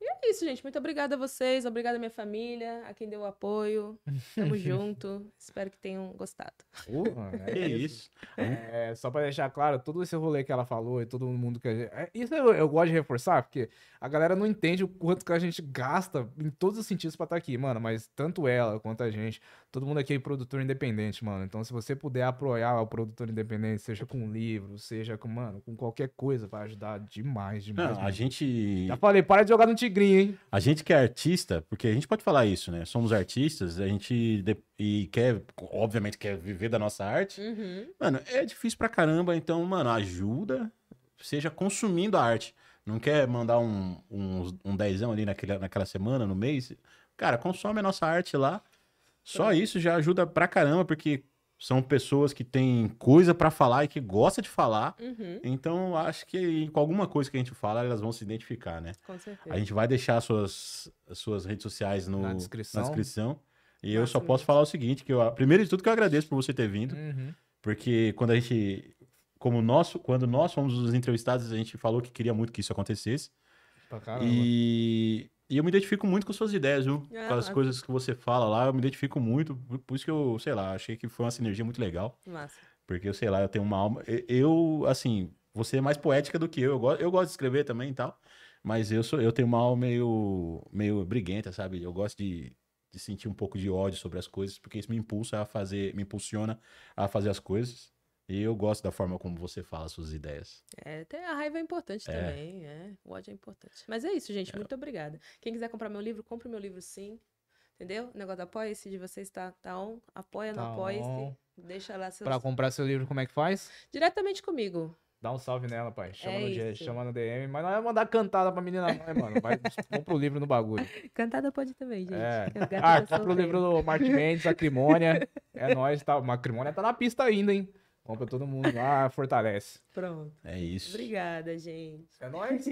E é isso, gente. Muito obrigada a vocês, obrigada à minha família, a quem deu o apoio. Tamo junto. Espero que tenham gostado. Que isso. Só pra deixar claro, todo esse rolê que ela falou e todo mundo que a gente... Isso eu gosto de reforçar, porque a galera não entende o quanto que a gente gasta em todos os sentidos pra estar aqui, mano. Mas tanto ela quanto a gente, todo mundo aqui é produtor independente, mano. Então se você puder apoiar o produtor independente, seja com um livro, seja com, mano, com qualquer coisa, vai ajudar demais, demais. Não, a mesmo. gente. Já falei, para de jogar no tigrinho, hein? A gente que é artista, porque a gente pode falar isso, né? Somos artistas, a gente e quer, obviamente, quer viver da nossa arte. Mano, é difícil pra caramba, então, mano, ajuda, seja consumindo a arte. Não quer mandar um dezão ali naquela semana, no mês? Cara, consome a nossa arte lá. Só isso já ajuda pra caramba, porque são pessoas que têm coisa pra falar e que gostam de falar. Então, acho que com alguma coisa que a gente fala, elas vão se identificar, né? Com certeza. A gente vai deixar as suas redes sociais Na descrição. E eu só Massa posso mesmo. falar o seguinte, primeiro de tudo que eu agradeço por você ter vindo, Uhum. porque quando nós fomos os entrevistados, a gente falou que queria muito que isso acontecesse. Pra caramba. E eu me identifico muito com suas ideias, viu? Ah, Com as massa. coisas que você fala lá, eu me identifico muito. Por isso que eu, sei lá, achei que foi uma sinergia muito legal. Massa. Porque eu, sei lá, eu tenho uma alma. Assim, você é mais poética do que eu. Eu gosto de escrever também e tal. Mas eu tenho uma alma meio briguenta, sabe? Eu gosto de sentir um pouco de ódio sobre as coisas, porque isso me impulsiona a fazer as coisas. E eu gosto da forma como você fala suas ideias. Até a raiva é importante É. também, o ódio é importante. Mas é isso, gente, muito obrigada. Quem quiser comprar meu livro, compre meu livro sim, entendeu? O negócio do Apoia-se de vocês tá on, apoia no Tá Apoia-se, on. deixa lá seus... Pra comprar seu livro, como é que faz? Diretamente comigo. Dá um salve nela, pai. Chama, É no, G, isso. chama no DM. Mas não é mandar cantada pra menina, não, né, mano? Vai, compra o livro no bagulho. Cantada pode também, gente. É. que as gatas já Compra o solteiras. livro do Martin Mendes, Acrimônia. É nóis, tá? Macrimônia tá na pista ainda, hein? Compra todo mundo lá, fortalece. Pronto. É isso. Obrigada, gente. É nóis.